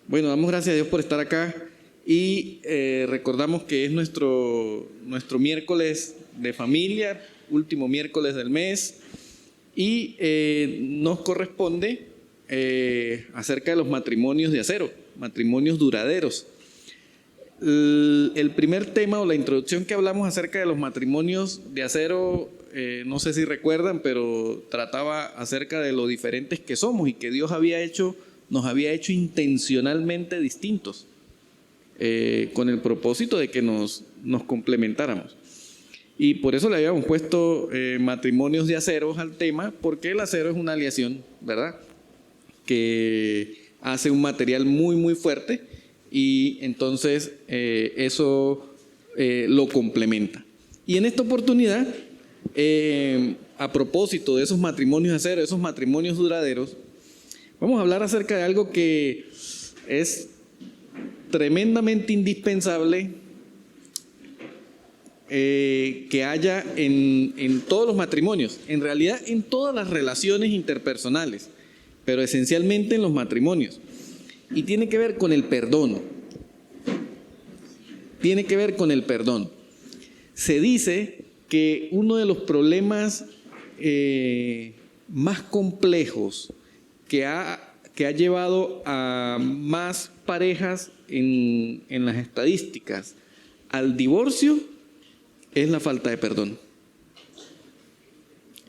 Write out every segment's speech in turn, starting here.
Bueno, damos gracias a Dios por estar acá y recordamos que es nuestro miércoles de familia, último miércoles del mes, y nos corresponde acerca de los matrimonios de acero, matrimonios duraderos. El primer tema o la introducción que hablamos acerca de los matrimonios de acero, no sé si recuerdan, pero trataba acerca de lo diferentes que somos y que Dios nos había hecho intencionalmente distintos, con el propósito de que nos complementáramos. Y por eso le habíamos puesto matrimonios de acero al tema, porque el acero es una aleación, ¿verdad?, que hace un material muy, muy fuerte, y entonces eso lo complementa. Y en esta oportunidad, a propósito de esos matrimonios de acero, esos matrimonios duraderos, vamos a hablar acerca de algo que es tremendamente indispensable que haya en todos los matrimonios, en realidad en todas las relaciones interpersonales, pero esencialmente en los matrimonios. Y tiene que ver con el perdón. Tiene que ver con el perdón. Se dice que uno de los problemas más complejos que ha llevado a más parejas en las estadísticas al divorcio es la falta de perdón.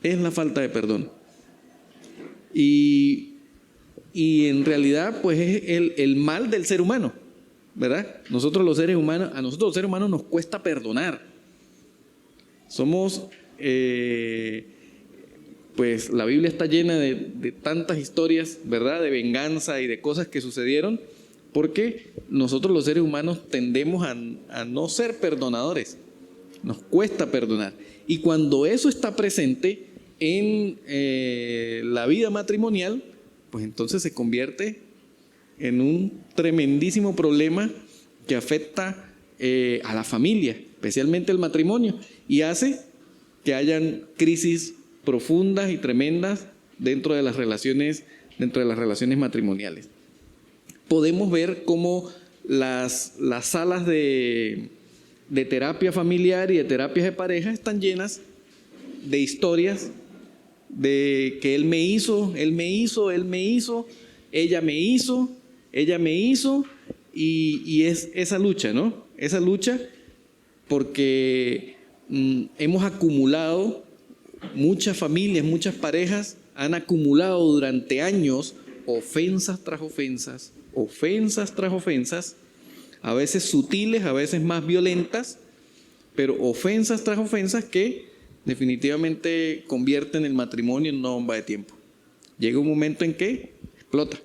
Es la falta de perdón. Y en realidad, pues es el mal del ser humano, ¿verdad? A nosotros los seres humanos nos cuesta perdonar. Somos, pues la Biblia está llena de tantas historias, ¿verdad?, de venganza y de cosas que sucedieron, porque nosotros los seres humanos tendemos a no ser perdonadores. Nos cuesta perdonar. Y cuando eso está presente en la vida matrimonial, pues entonces se convierte en un tremendísimo problema que afecta a la familia, especialmente el matrimonio, y hace que hayan crisis profundas y tremendas dentro de las relaciones matrimoniales. Podemos ver cómo las salas de terapia familiar y de terapias de pareja están llenas de historias de que él me hizo, ella me hizo, y es esa lucha, ¿no? Esa lucha porque hemos acumulado, muchas familias, muchas parejas han acumulado durante años ofensas tras ofensas, a veces sutiles, a veces más violentas, pero ofensas tras ofensas que definitivamente convierten el matrimonio en una bomba de tiempo. Llega un momento en que explota.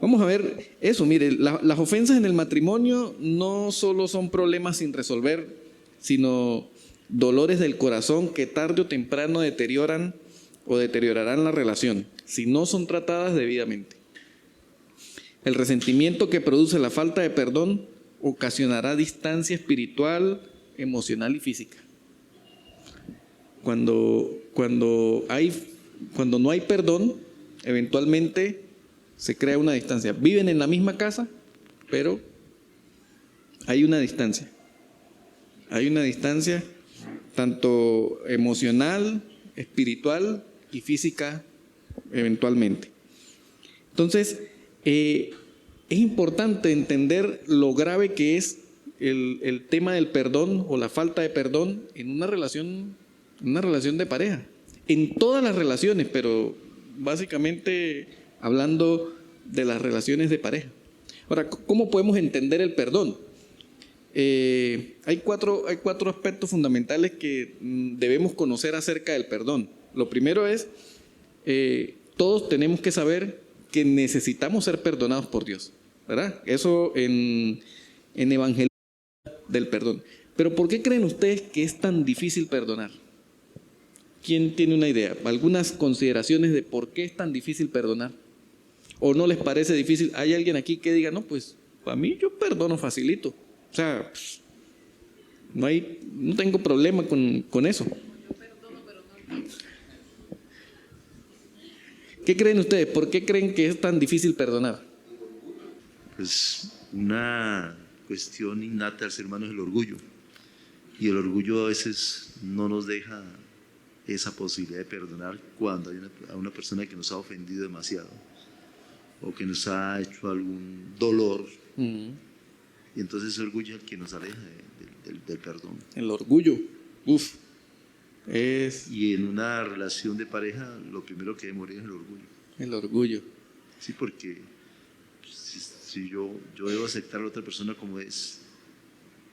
Vamos a ver eso. Mire, las ofensas en el matrimonio no solo son problemas sin resolver, sino dolores del corazón que tarde o temprano deterioran o deteriorarán la relación si no son tratadas debidamente. El resentimiento que produce la falta de perdón ocasionará distancia espiritual, emocional y física. Cuando no hay perdón, eventualmente se crea una distancia. Viven en la misma casa, pero hay una distancia. Hay una distancia tanto emocional, espiritual y física eventualmente. Entonces, es importante entender lo grave que es el tema del perdón o la falta de perdón en una relación de pareja. En todas las relaciones, pero básicamente hablando de las relaciones de pareja. Ahora, ¿cómo podemos entender el perdón? Hay cuatro aspectos fundamentales que debemos conocer acerca del perdón. Lo primero es, todos tenemos que saber que necesitamos ser perdonados por Dios, ¿verdad? Eso en evangelio del perdón. Pero ¿por qué creen ustedes que es tan difícil perdonar? ¿Quién tiene una idea? ¿Algunas consideraciones de por qué es tan difícil perdonar? ¿O no les parece difícil? ¿Hay alguien aquí que diga, no, pues, para mí yo perdono facilito? O sea, no tengo problema con eso. Yo perdono, pero no. ¿Qué creen ustedes? ¿Por qué creen que es tan difícil perdonar? Pues una cuestión innata al ser humano es el orgullo. Y el orgullo a veces no nos deja esa posibilidad de perdonar cuando hay a una persona que nos ha ofendido demasiado o que nos ha hecho algún dolor. Mm. Y entonces ese orgullo es el que nos aleja del perdón. El orgullo. Uf. Es Y en una relación de pareja, lo primero que debe morir es el orgullo. el orgullo. Sí, porque si yo debo aceptar a la otra persona como es,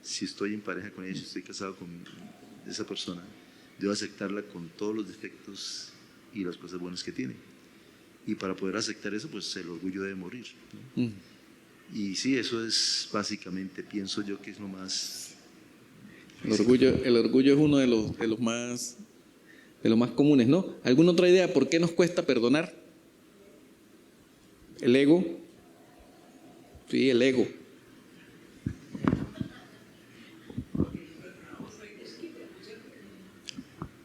si estoy en pareja con ella, si estoy casado con esa persona, debo aceptarla con todos los defectos y las cosas buenas que tiene. Y para poder aceptar eso, pues el orgullo debe morir, ¿no? Mm. Y sí, eso es básicamente, pienso yo que es lo más... El orgullo es uno de los más comunes, ¿no? ¿Alguna otra idea por qué nos cuesta perdonar? El ego. Sí, el ego.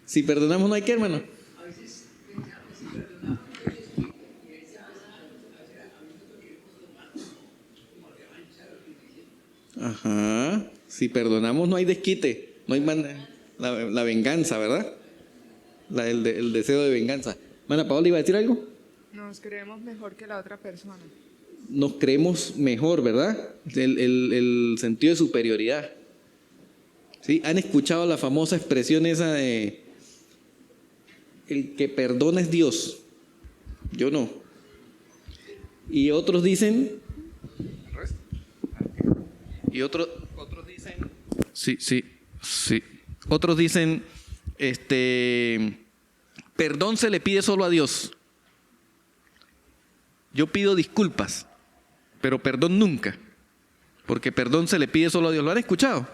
Si perdonamos no hay que, hermano. Ajá. Si perdonamos no hay desquite, no hay la venganza, ¿verdad? El deseo de venganza. Mana Paola, ¿iba a decir algo? Nos creemos mejor que la otra persona. Nos creemos mejor, ¿verdad? El sentido de superioridad. ¿Sí? ¿Han escuchado la famosa expresión esa de el que perdona es Dios? Yo no. Y otros dicen... Y otros dicen... Sí. Otros dicen, perdón se le pide solo a Dios. Yo pido disculpas, pero perdón nunca, porque perdón se le pide solo a Dios. ¿Lo han escuchado?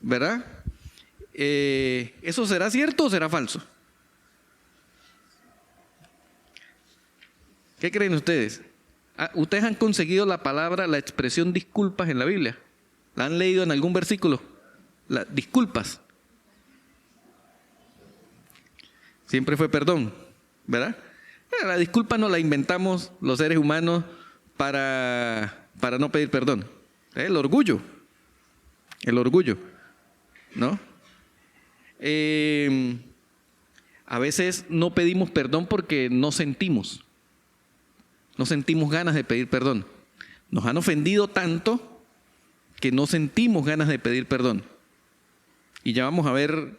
¿Verdad? ¿Eso será cierto o será falso? ¿Qué creen ustedes? ¿Ustedes han conseguido la expresión disculpas en la Biblia? ¿La han leído en algún versículo? Disculpas. Siempre fue perdón, ¿verdad? La disculpa no la inventamos los seres humanos para no pedir perdón. El orgullo, ¿no? A veces no pedimos perdón porque no sentimos ganas de pedir perdón. Nos han ofendido tanto que no sentimos ganas de pedir perdón. Y ya vamos a ver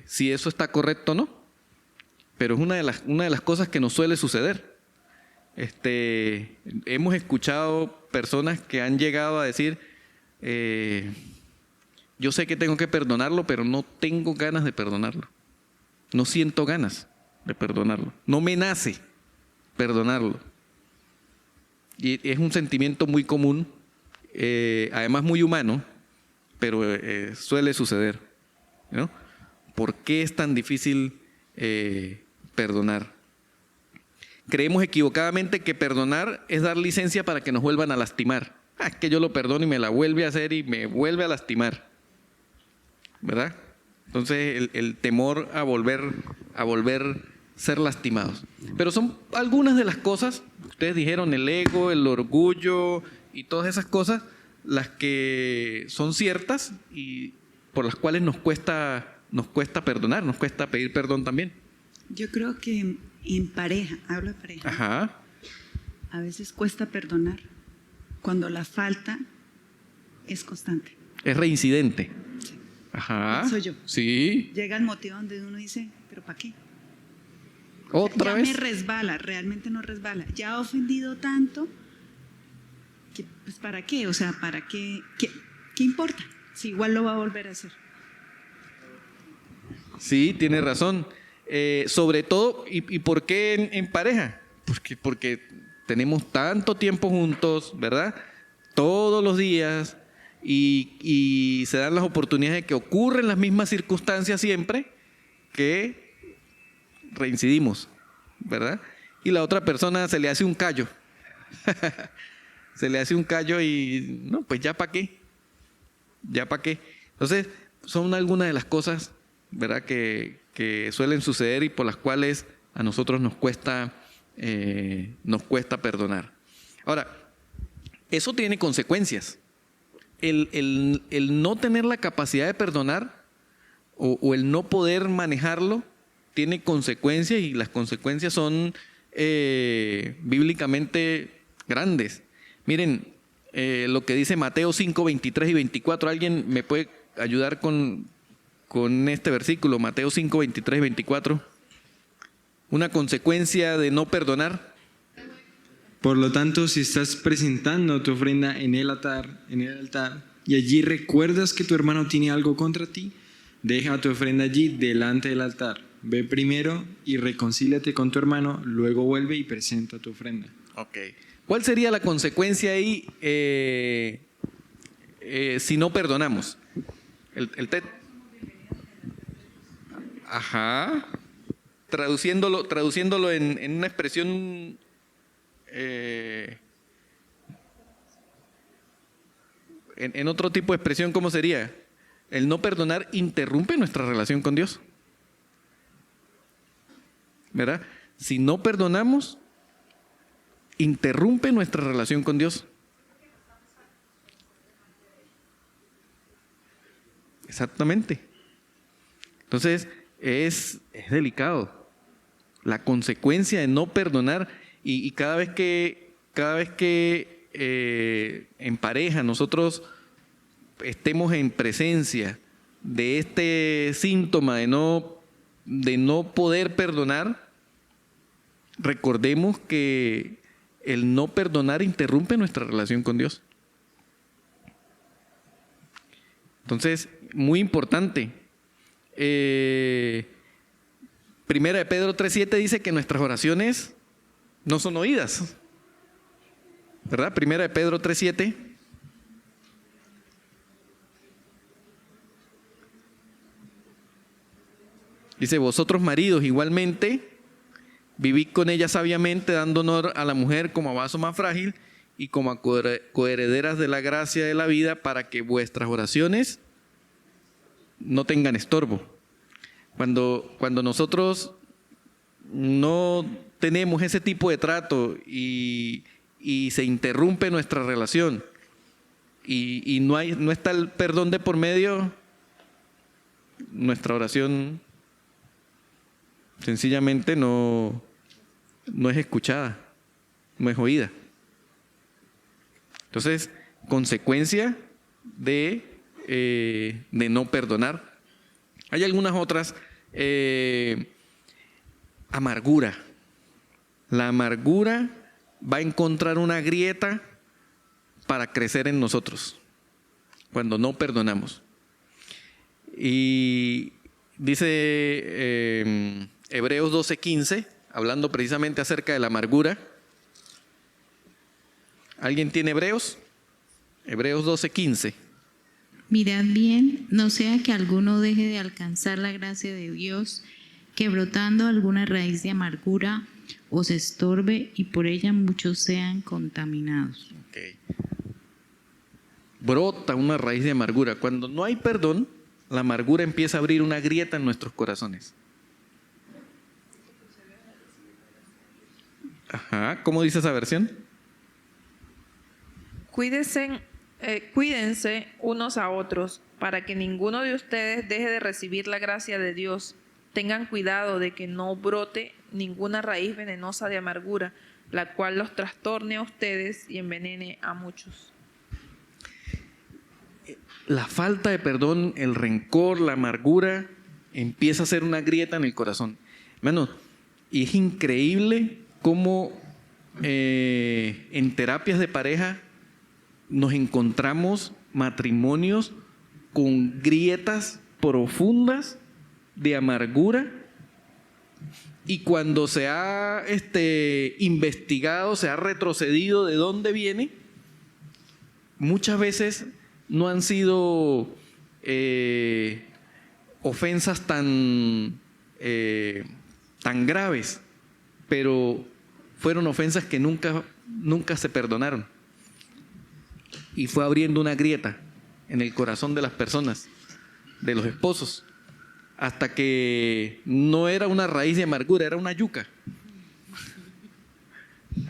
si eso está correcto o no. Pero es una de las cosas que nos suele suceder. Hemos escuchado personas que han llegado a decir, yo sé que tengo que perdonarlo, pero no tengo ganas de perdonarlo. No siento ganas de perdonarlo. No me nace perdonarlo. Y es un sentimiento muy común, además muy humano, pero suele suceder, ¿no? ¿Por qué es tan difícil perdonar? Creemos equivocadamente que perdonar es dar licencia para que nos vuelvan a lastimar. Es que yo lo perdono y me la vuelve a hacer y me vuelve a lastimar, ¿verdad? Entonces el temor a volver a ser lastimados. Pero son algunas de las cosas, ustedes dijeron el ego, el orgullo y todas esas cosas, las que son ciertas y por las cuales nos cuesta perdonar, nos cuesta pedir perdón también. Yo creo que en pareja, hablo de pareja, Ajá. a veces cuesta perdonar cuando la falta es constante. Es reincidente. Sí. Ajá. Soy yo. Sí. Llega el motivo donde uno dice, ¿pero para qué? ¿Otra ya vez? me resbala, realmente no resbala. Ya ha ofendido tanto que, pues, ¿para qué? O sea, ¿para qué? ¿Qué importa? Si igual lo va a volver a hacer. Sí, tiene razón. Sobre todo, ¿y por qué en pareja? Porque tenemos tanto tiempo juntos, ¿verdad? Todos los días y se dan las oportunidades de que ocurren las mismas circunstancias siempre que reincidimos, ¿verdad? Y la otra persona se le hace un callo. Se le hace un callo y no, pues ya para qué. ¿Ya para qué? Entonces, son algunas de las cosas, ¿verdad?, que suelen suceder y por las cuales a nosotros nos cuesta perdonar. Ahora, eso tiene consecuencias. El no tener la capacidad de perdonar o el no poder manejarlo tiene consecuencias, y las consecuencias son bíblicamente grandes. Miren lo que dice Mateo 5, 23 y 24. ¿Alguien me puede ayudar con este versículo? Mateo 5, 23 y 24. Una consecuencia de no perdonar. Por lo tanto, si estás presentando tu ofrenda en el altar, y allí recuerdas que tu hermano tiene algo contra ti, deja tu ofrenda allí delante del altar. Ve primero y reconcíliate con tu hermano, luego vuelve y presenta tu ofrenda. Ok. ¿Cuál sería la consecuencia ahí si no perdonamos? Ajá. Traduciéndolo en una expresión en otro tipo de expresión, ¿cómo sería? El no perdonar interrumpe nuestra relación con Dios, ¿verdad? Si no perdonamos, interrumpe nuestra relación con Dios. Exactamente. Entonces, es delicado. La consecuencia de no perdonar, y cada vez que en pareja nosotros estemos en presencia de este síntoma de no poder perdonar, recordemos que el no perdonar interrumpe nuestra relación con Dios. Entonces, muy importante. Primera de Pedro 3:7 dice que nuestras oraciones no son oídas, ¿verdad? Primera de Pedro 3:7. Dice: vosotros maridos igualmente vivid con ella sabiamente, dando honor a la mujer como a vaso más frágil y como a coherederas de la gracia de la vida, para que vuestras oraciones no tengan estorbo. Cuando nosotros no tenemos ese tipo de trato y se interrumpe nuestra relación y no está el perdón de por medio, nuestra oración sencillamente no es escuchada, no es oída. Entonces, consecuencia de no perdonar. Hay algunas otras. Amargura. La amargura va a encontrar una grieta para crecer en nosotros cuando no perdonamos. Y dice Hebreos 12:15, hablando precisamente acerca de la amargura. ¿Alguien tiene Hebreos? Hebreos 12:15. Mirad bien, no sea que alguno deje de alcanzar la gracia de Dios, que brotando alguna raíz de amargura os estorbe y por ella muchos sean contaminados. Okay. Brota una raíz de amargura. Cuando no hay perdón, la amargura empieza a abrir una grieta en nuestros corazones. Ajá, ¿cómo dice esa versión? Cuídense unos a otros, para que ninguno de ustedes deje de recibir la gracia de Dios. Tengan cuidado de que no brote ninguna raíz venenosa de amargura, la cual los trastorne a ustedes y envenene a muchos. La falta de perdón, el rencor, la amargura, empieza a ser una grieta en el corazón. Hermano, y es increíble cómo en terapias de pareja nos encontramos matrimonios con grietas profundas de amargura, y cuando se ha investigado, se ha retrocedido de dónde viene, muchas veces no han sido ofensas tan graves, pero fueron ofensas que nunca se perdonaron, y fue abriendo una grieta en el corazón de las personas, de los esposos, hasta que no era una raíz de amargura, era una yuca,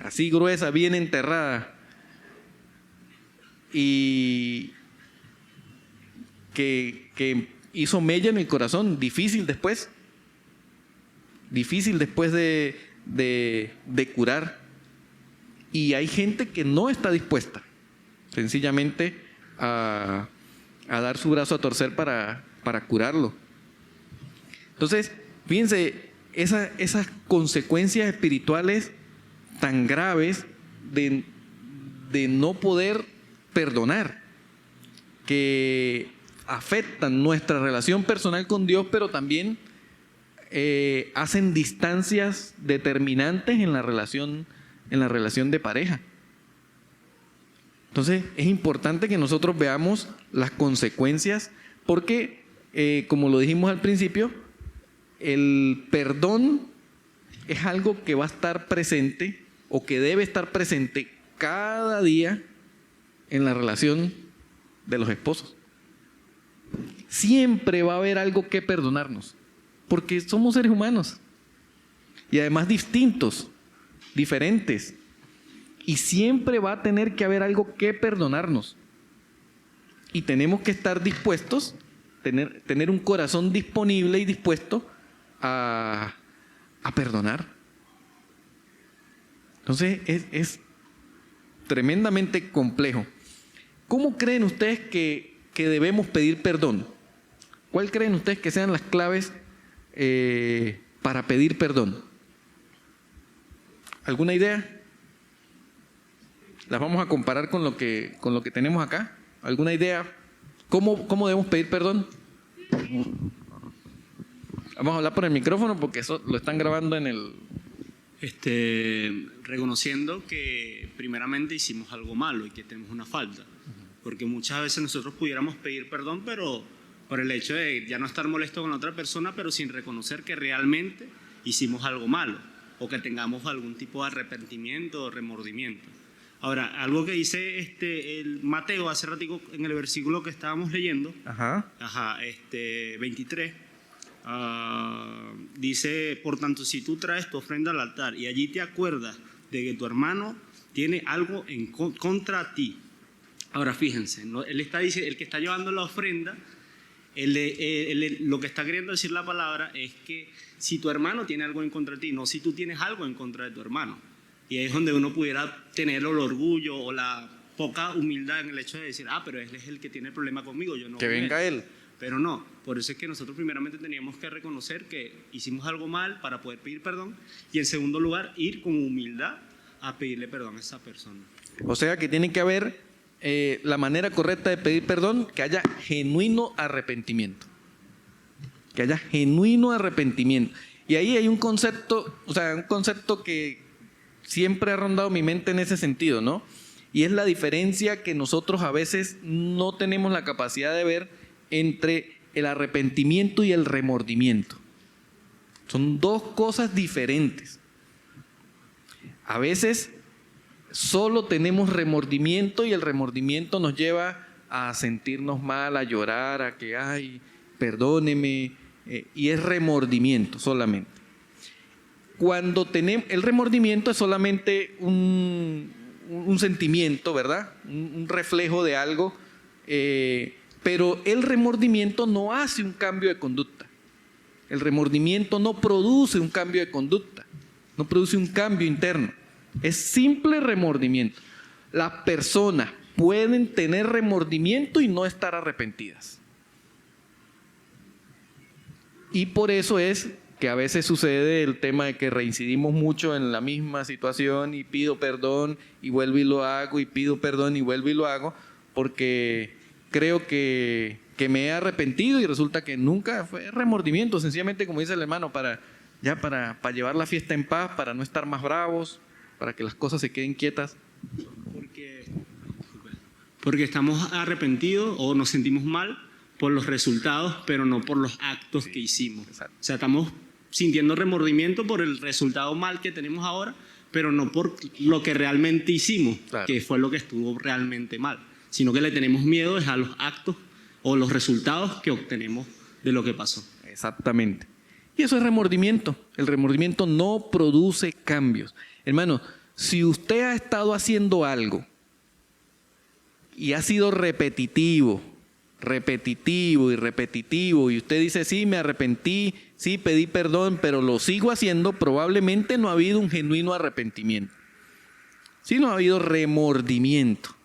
así gruesa, bien enterrada, y que hizo mella en el corazón, difícil después de curar. Y hay gente que no está dispuesta sencillamente a dar su brazo a torcer para curarlo. Entonces, fíjense, esas consecuencias espirituales tan graves de no poder perdonar, que afectan nuestra relación personal con Dios, pero también hacen distancias determinantes en la relación de pareja. Entonces, es importante que nosotros veamos las consecuencias, porque, como lo dijimos al principio, el perdón es algo que va a estar presente o que debe estar presente cada día en la relación de los esposos. Siempre va a haber algo que perdonarnos, porque somos seres humanos y además distintos, diferentes, y siempre va a tener que haber algo que perdonarnos, y tenemos que estar dispuestos, tener un corazón disponible y dispuesto a perdonar. Entonces es tremendamente complejo. ¿Cómo creen ustedes que debemos pedir perdón? ¿Cuál creen ustedes que sean las claves para pedir perdón? ¿Alguna idea? Las vamos a comparar con lo que tenemos acá. ¿Alguna idea? ¿Cómo debemos pedir perdón? Vamos a hablar por el micrófono porque eso lo están grabando en el... Reconociendo que primeramente hicimos algo malo y que tenemos una falta. Porque muchas veces nosotros pudiéramos pedir perdón, pero por el hecho de ya no estar molesto con la otra persona, pero sin reconocer que realmente hicimos algo malo o que tengamos algún tipo de arrepentimiento o remordimiento. Ahora, algo que dice el Mateo hace ratico en el versículo que estábamos leyendo, 23, dice: por tanto, si tú traes tu ofrenda al altar y allí te acuerdas de que tu hermano tiene algo contra ti. Ahora fíjense, ¿no? Él está diciendo, el que está llevando la ofrenda, lo que está queriendo decir la palabra es que si tu hermano tiene algo en contra de ti, no si tú tienes algo en contra de tu hermano. Y ahí es donde uno pudiera tener el orgullo o la poca humildad en el hecho de decir: pero él es el que tiene el problema conmigo, yo no. Que venga él. Pero no, por eso es que nosotros primeramente teníamos que reconocer que hicimos algo mal para poder pedir perdón, y en segundo lugar, ir con humildad a pedirle perdón a esa persona. O sea que tiene que haber la manera correcta de pedir perdón, que haya genuino arrepentimiento. Que haya genuino arrepentimiento. Y ahí hay un concepto que siempre ha rondado mi mente en ese sentido, ¿no? Y es la diferencia que nosotros a veces no tenemos la capacidad de ver entre el arrepentimiento y el remordimiento. Son dos cosas diferentes. A veces solo tenemos remordimiento y el remordimiento nos lleva a sentirnos mal, a llorar, a que, ay, perdóneme, y es remordimiento solamente. Cuando tenemos el remordimiento es solamente un sentimiento, ¿verdad? Un reflejo de algo, pero el remordimiento no hace un cambio de conducta. El remordimiento no produce un cambio de conducta, no produce un cambio interno. Es simple remordimiento. Las personas pueden tener remordimiento y no estar arrepentidas. Y por eso es que a veces sucede el tema de que reincidimos mucho en la misma situación y pido perdón y vuelvo y lo hago y pido perdón y vuelvo y lo hago, porque creo que me he arrepentido y resulta que nunca fue remordimiento, sencillamente, como dice el hermano, para llevar la fiesta en paz, para no estar más bravos, para que las cosas se queden quietas. Porque estamos arrepentidos o nos sentimos mal por los resultados, pero no por los actos que hicimos. Exacto. O sea, estamos sintiendo remordimiento por el resultado mal que tenemos ahora, pero no por lo que realmente hicimos, claro, que fue lo que estuvo realmente mal, sino que le tenemos miedo es a los actos o los resultados que obtenemos de lo que pasó. Exactamente. Y eso es remordimiento. El remordimiento no produce cambios. Hermano, si usted ha estado haciendo algo y ha sido repetitivo, y usted dice, sí, me arrepentí, sí, pedí perdón, pero lo sigo haciendo, probablemente no ha habido un genuino arrepentimiento. Sí, no ha habido remordimiento.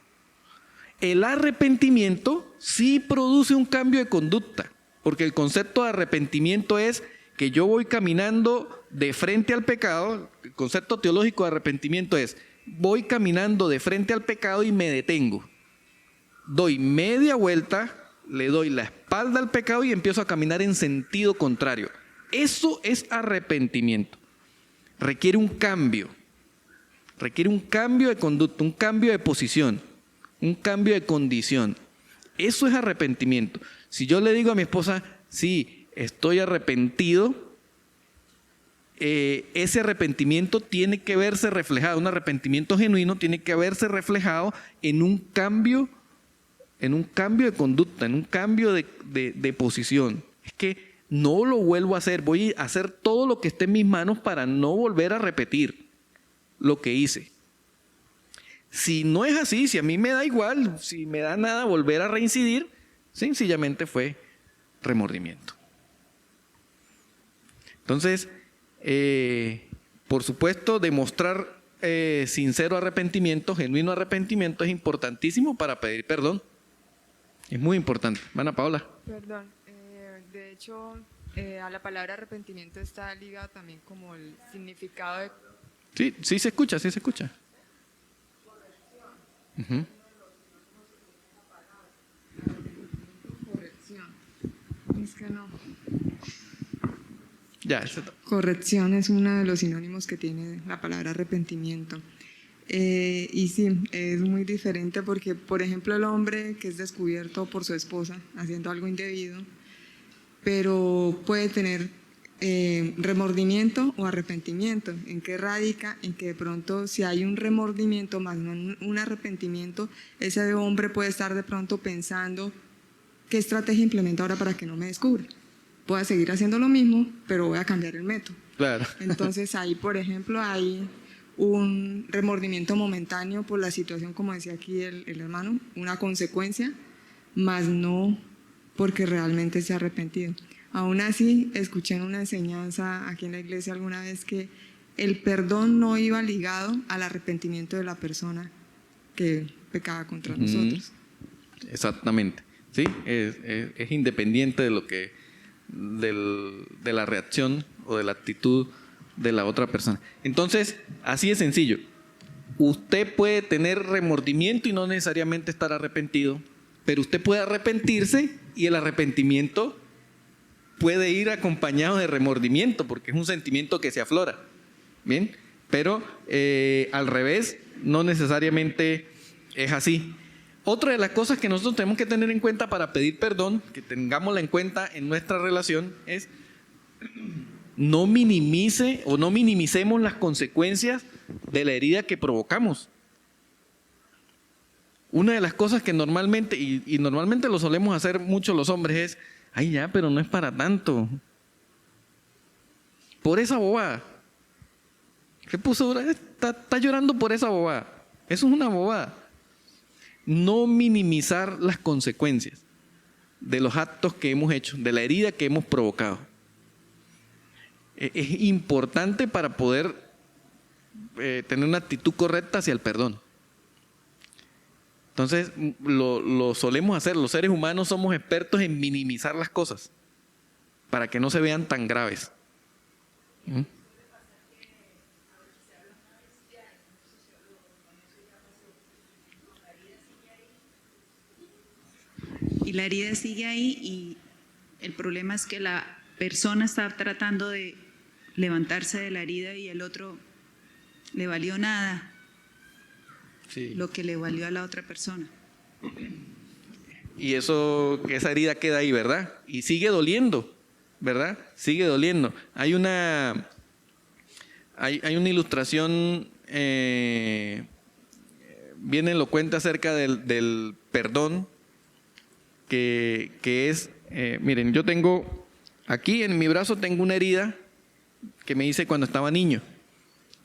El arrepentimiento sí produce un cambio de conducta, porque el concepto de arrepentimiento es que yo voy caminando de frente al pecado. El concepto teológico de arrepentimiento es, voy caminando de frente al pecado y me detengo. Doy media vuelta, le doy la espalda al pecado y empiezo a caminar en sentido contrario. Eso es arrepentimiento. Requiere un cambio de conducta, un cambio de posición, un cambio de condición. Eso es arrepentimiento. Si yo le digo a mi esposa, sí, estoy arrepentido, ese arrepentimiento tiene que verse reflejado, un arrepentimiento genuino tiene que verse reflejado en un cambio de conducta, en un cambio de posición. Es que no lo vuelvo a hacer, voy a hacer todo lo que esté en mis manos para no volver a repetir lo que hice. Si no es así, si a mí me da igual, si me da nada volver a reincidir, sencillamente fue remordimiento. Entonces, por supuesto, demostrar sincero arrepentimiento, genuino arrepentimiento es importantísimo para pedir perdón. Es muy importante. Ana Paola. Perdón, de hecho, a la palabra arrepentimiento está ligado también como el significado de... Sí se escucha, sí se escucha. Uh-huh. Corrección. Es que no. Ya, Corrección es uno de los sinónimos que tiene la palabra arrepentimiento. Y sí, es muy diferente porque, por ejemplo, el hombre que es descubierto por su esposa haciendo algo indebido, pero puede tener remordimiento o arrepentimiento. ¿En qué radica? En que de pronto, si hay un remordimiento más no un arrepentimiento, ese hombre puede estar de pronto pensando qué estrategia implemento ahora para que no me descubra. Voy a seguir haciendo lo mismo, pero voy a cambiar el método. claro. Entonces ahí, por ejemplo, hay un remordimiento momentáneo por la situación, como decía aquí el hermano, una consecuencia, más no porque realmente se ha arrepentido. Aún así, escuché en una enseñanza aquí en la iglesia alguna vez que el perdón no iba ligado al arrepentimiento de la persona que pecaba contra nosotros. Exactamente. Sí, es independiente de lo que de la reacción o de la actitud de la otra persona. Entonces, así es sencillo. Usted puede tener remordimiento y no necesariamente estar arrepentido, pero usted puede arrepentirse y el arrepentimiento puede ir acompañado de remordimiento porque es un sentimiento que se aflora. Bien, pero al revés, no necesariamente es así. Otra de las cosas que nosotros tenemos que tener en cuenta para pedir perdón, que tengámosla en cuenta en nuestra relación, es no minimicemos las consecuencias de la herida que provocamos. Una de las cosas que normalmente, y normalmente lo solemos hacer mucho los hombres, es, ay ya, pero no es para tanto. Por esa bobada. ¿Qué puso? Está llorando por esa bobada. Eso es una bobada. No minimizar las consecuencias de los actos que hemos hecho, de la herida que hemos provocado. Es importante para poder tener una actitud correcta hacia el perdón. Entonces, lo solemos hacer. Los seres humanos somos expertos en minimizar las cosas para que no se vean tan graves. ¿Mm? Y la herida sigue ahí y el problema es que la persona está tratando de levantarse de la herida y el otro le valió nada, Sí. lo que le valió a la otra persona. Y esa herida queda ahí, ¿verdad? Y sigue doliendo, ¿verdad? Sigue doliendo. Hay una ilustración bien elocuente acerca del perdón, que es, miren, yo tengo, aquí en mi brazo tengo una herida que me hice cuando estaba niño.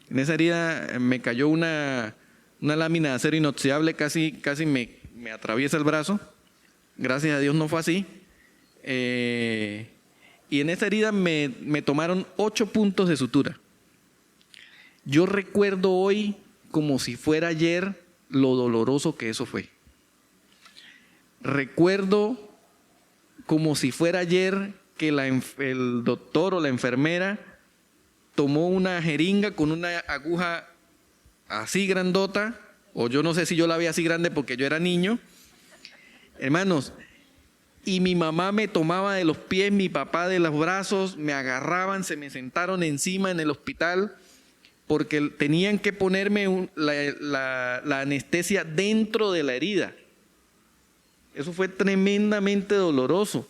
En esa herida me cayó una lámina de acero inoxidable, casi me atraviesa el brazo. Gracias a Dios no fue así. Y en esa herida me tomaron 8 puntos de sutura. Yo recuerdo hoy, como si fuera ayer, lo doloroso que eso fue. Recuerdo como si fuera ayer que el doctor o la enfermera tomó una jeringa con una aguja así grandota, o yo no sé si yo la vi así grande porque yo era niño, hermanos, y mi mamá me tomaba de los pies, mi papá de los brazos, me agarraban, se me sentaron encima en el hospital, porque tenían que ponerme la anestesia dentro de la herida. Eso fue tremendamente doloroso.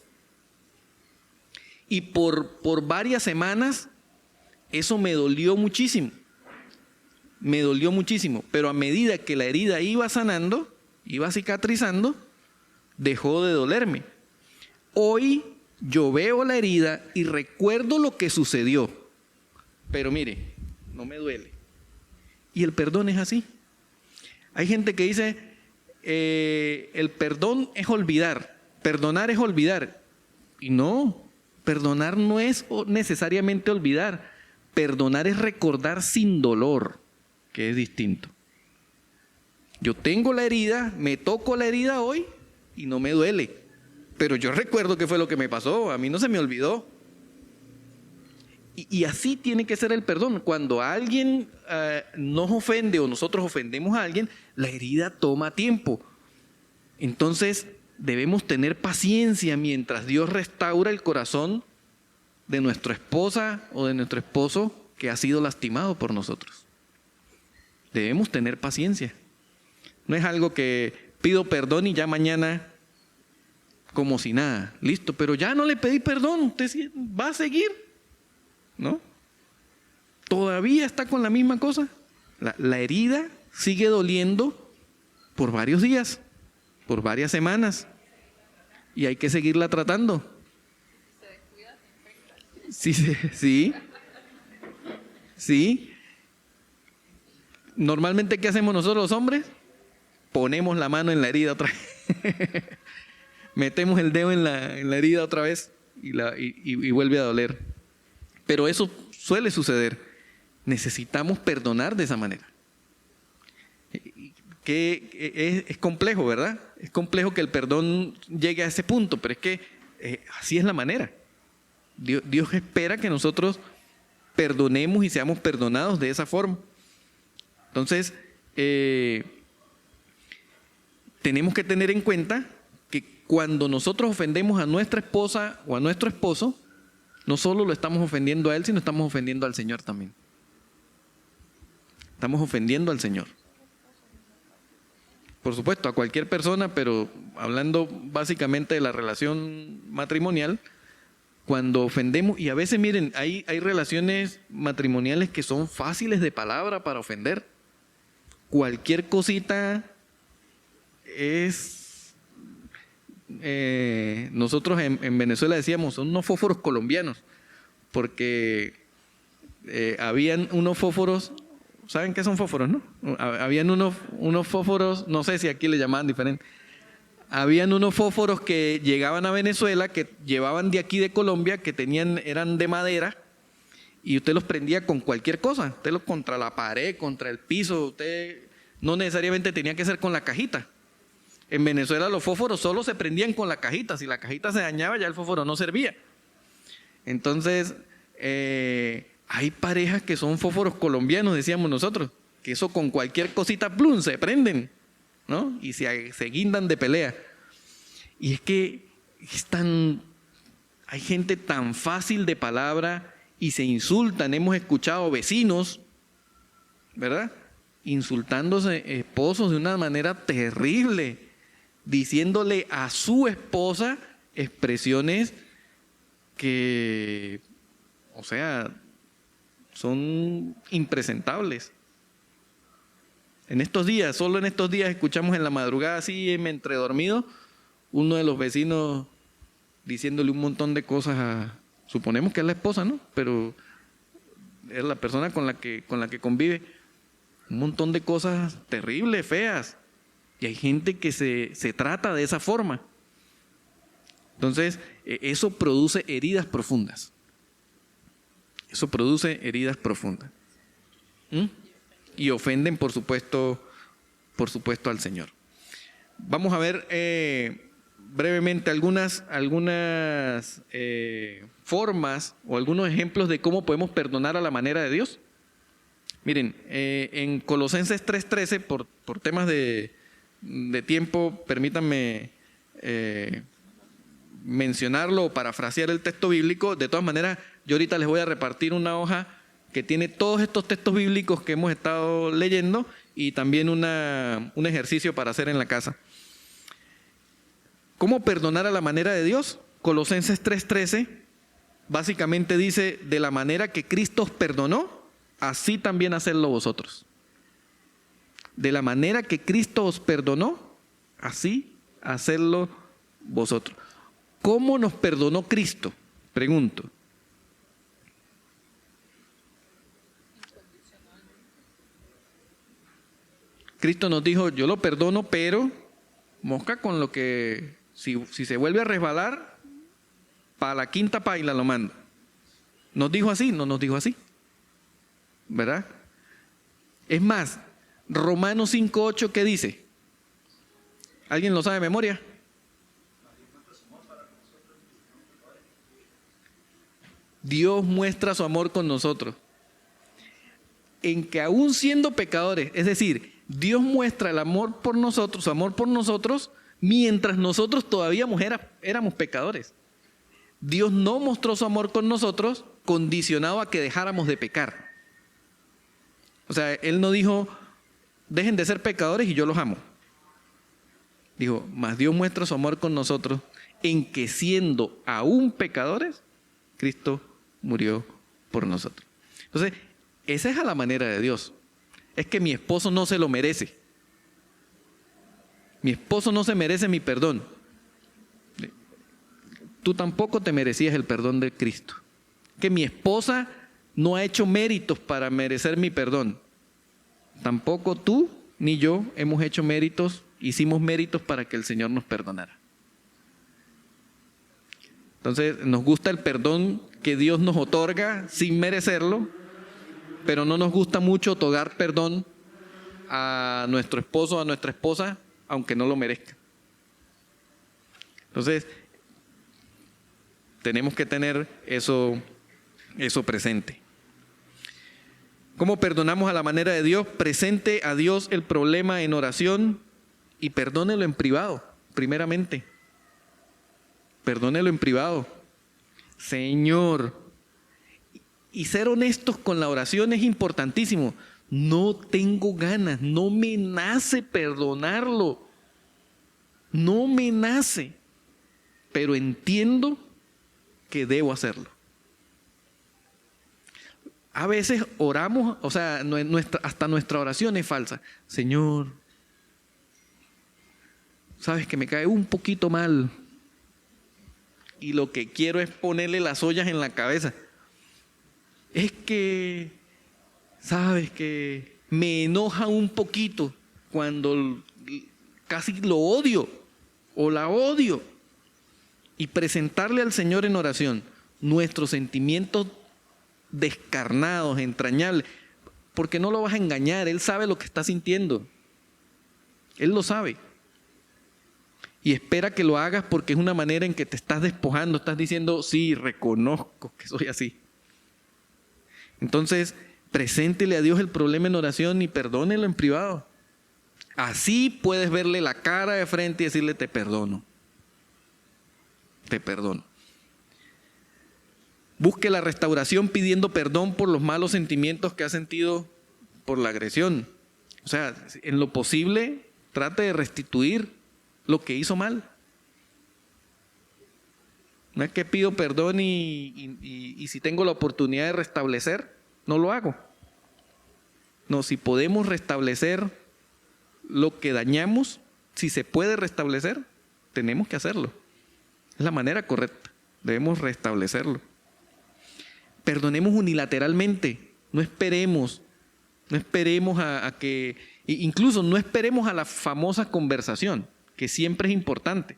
Y por varias semanas eso me dolió muchísimo. Me dolió muchísimo. Pero a medida que la herida iba sanando, iba cicatrizando, dejó de dolerme. Hoy yo veo la herida y recuerdo lo que sucedió. Pero mire, no me duele. Y el perdón es así. Hay gente que dice, el perdón es olvidar, perdonar es olvidar. Y no, perdonar no es necesariamente olvidar. Perdonar es recordar sin dolor, que es distinto. Yo tengo la herida, me toco la herida hoy y no me duele. Pero yo recuerdo qué fue lo que me pasó, a mí no se me olvidó. Y así tiene que ser el perdón. Cuando alguien nos ofende o nosotros ofendemos a alguien, la herida toma tiempo. Entonces debemos tener paciencia mientras Dios restaura el corazón de nuestra esposa o de nuestro esposo que ha sido lastimado por nosotros. Debemos tener paciencia. No es algo que pido perdón y ya mañana como si nada. Listo, pero ya no le pedí perdón, usted va a seguir. ¿No? Todavía está con la misma cosa. La herida sigue doliendo por varios días, por varias semanas, y hay que seguirla tratando. Sí. Normalmente, ¿qué hacemos nosotros los hombres? Ponemos la mano en la herida otra vez. Metemos el dedo en la herida otra vez y vuelve a doler. Pero eso suele suceder. Necesitamos perdonar de esa manera. Que es complejo, ¿verdad? Es complejo que el perdón llegue a ese punto, pero es que así es la manera. Dios espera que nosotros perdonemos y seamos perdonados de esa forma. Entonces, tenemos que tener en cuenta que cuando nosotros ofendemos a nuestra esposa o a nuestro esposo, no solo lo estamos ofendiendo a él, sino estamos ofendiendo al Señor también. Estamos ofendiendo al Señor. Por supuesto, a cualquier persona, pero hablando básicamente de la relación matrimonial, cuando ofendemos, y a veces miren, hay relaciones matrimoniales que son fáciles de palabra para ofender. Cualquier cosita es... nosotros en Venezuela decíamos, son unos fósforos colombianos, porque habían unos fósforos, ¿saben qué son fósforos, no? Habían unos fósforos, no sé si aquí le llamaban diferente, habían unos fósforos que llegaban a Venezuela, que llevaban de aquí de Colombia, que eran de madera, y usted los prendía con cualquier cosa, usted los contra la pared, contra el piso, usted no necesariamente tenía que ser con la cajita. En Venezuela los fósforos solo se prendían con la cajita. Si la cajita se dañaba, ya el fósforo no servía. Entonces, hay parejas que son fósforos colombianos, decíamos nosotros, que eso con cualquier cosita, plum, se prenden, ¿no? Y se guindan de pelea. Y es que hay gente tan fácil de palabra y se insultan. Hemos escuchado vecinos, ¿verdad? Insultándose esposos de una manera terrible, diciéndole a su esposa expresiones que, o sea, son impresentables. Solo en estos días escuchamos en la madrugada, así entre dormidos, uno de los vecinos diciéndole un montón de cosas suponemos que es la esposa, ¿no? Pero es la persona con la que convive. Un montón de cosas terribles, feas. Y hay gente que se trata de esa forma. Entonces, eso produce heridas profundas. Eso produce heridas profundas. Y ofenden, por supuesto, al Señor. Vamos a ver brevemente algunas formas o algunos ejemplos de cómo podemos perdonar a la manera de Dios. Miren, en Colosenses 3:13, por temas de tiempo, permítanme mencionarlo o parafrasear el texto bíblico. De todas maneras, yo ahorita les voy a repartir una hoja que tiene todos estos textos bíblicos que hemos estado leyendo y también un ejercicio para hacer en la casa. ¿Cómo perdonar a la manera de Dios? Colosenses 3:13 básicamente dice: de la manera que Cristo os perdonó, así también hacedlo vosotros. De la manera que Cristo os perdonó, así hacedlo vosotros. ¿Cómo nos perdonó Cristo? Pregunto. Cristo nos dijo: yo lo perdono, pero mosca con lo que, si se vuelve a resbalar, para la quinta paila lo manda. ¿Nos dijo así? No nos dijo así, ¿verdad? Es más, Romanos 5:8, ¿qué dice? ¿Alguien lo sabe de memoria? Dios muestra su amor con nosotros, en que aún siendo pecadores, es decir, Dios muestra el amor por nosotros, su amor por nosotros, mientras nosotros todavía éramos pecadores. Dios no mostró su amor con nosotros condicionado a que dejáramos de pecar. O sea, Él no dijo: dejen de ser pecadores y yo los amo. Dijo: mas Dios muestra su amor con nosotros en que siendo aún pecadores, Cristo murió por nosotros. Entonces, esa es a la manera de Dios. Es que mi esposo no se lo merece. Mi esposo no se merece mi perdón. Tú tampoco te merecías el perdón de Cristo. Que mi esposa no ha hecho méritos para merecer mi perdón. Tampoco tú ni yo hemos hecho méritos, hicimos méritos para que el Señor nos perdonara. Entonces, nos gusta el perdón que Dios nos otorga sin merecerlo, pero no nos gusta mucho otorgar perdón a nuestro esposo o a nuestra esposa, aunque no lo merezca. Entonces, tenemos que tener eso presente. ¿Cómo perdonamos a la manera de Dios? Presente a Dios el problema en oración y perdónelo en privado, primeramente. Perdónelo en privado. Señor. Y ser honestos con la oración es importantísimo. No tengo ganas, no me nace perdonarlo. No me nace. Pero entiendo que debo hacerlo. A veces oramos, o sea, hasta nuestra oración es falsa. Señor, sabes que me cae un poquito mal y lo que quiero es ponerle las ollas en la cabeza. Es que, sabes que me enoja un poquito cuando casi lo odio o la odio. Y presentarle al Señor en oración nuestros sentimientos descarnados, entrañables, porque no lo vas a engañar. Él sabe lo que está sintiendo. Él lo sabe. Y espera que lo hagas porque es una manera en que te estás despojando, estás diciendo: sí, reconozco que soy así. Entonces, preséntele a Dios el problema en oración y perdónelo en privado. Así puedes verle la cara de frente y decirle: te perdono. Te perdono. Busque la restauración pidiendo perdón por los malos sentimientos que ha sentido por la agresión. O sea, en lo posible, trate de restituir lo que hizo mal. No es que pido perdón y si tengo la oportunidad de restablecer, no lo hago. No, si podemos restablecer lo que dañamos, si se puede restablecer, tenemos que hacerlo. Es la manera correcta. Debemos restablecerlo. Perdonemos unilateralmente. No esperemos a que Incluso no esperemos a la famosa conversación, que siempre es importante,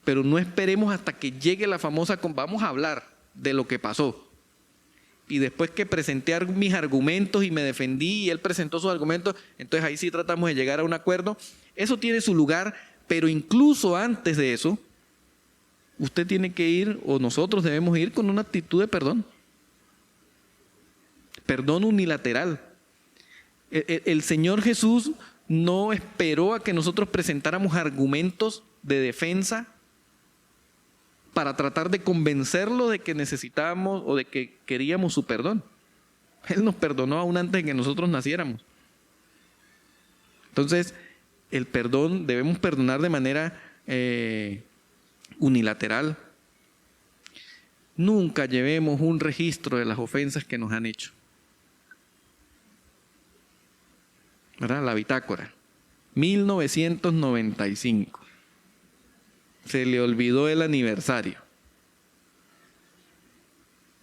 pero no esperemos hasta que llegue la famosa, vamos a hablar de lo que pasó. Y después que presenté mis argumentos y me defendí y él presentó sus argumentos, entonces ahí sí tratamos de llegar a un acuerdo. Eso tiene su lugar, pero incluso antes de eso, usted tiene que ir, o nosotros debemos ir con una actitud de perdón. Perdón unilateral. El Señor Jesús no esperó a que nosotros presentáramos argumentos de defensa para tratar de convencerlo de que necesitábamos o de que queríamos su perdón. Él nos perdonó aún antes de que nosotros naciéramos. Entonces, el perdón, debemos perdonar de manera unilateral. Nunca llevemos un registro de las ofensas que nos han hecho. ¿Verdad? La bitácora. 1995. Se le olvidó el aniversario.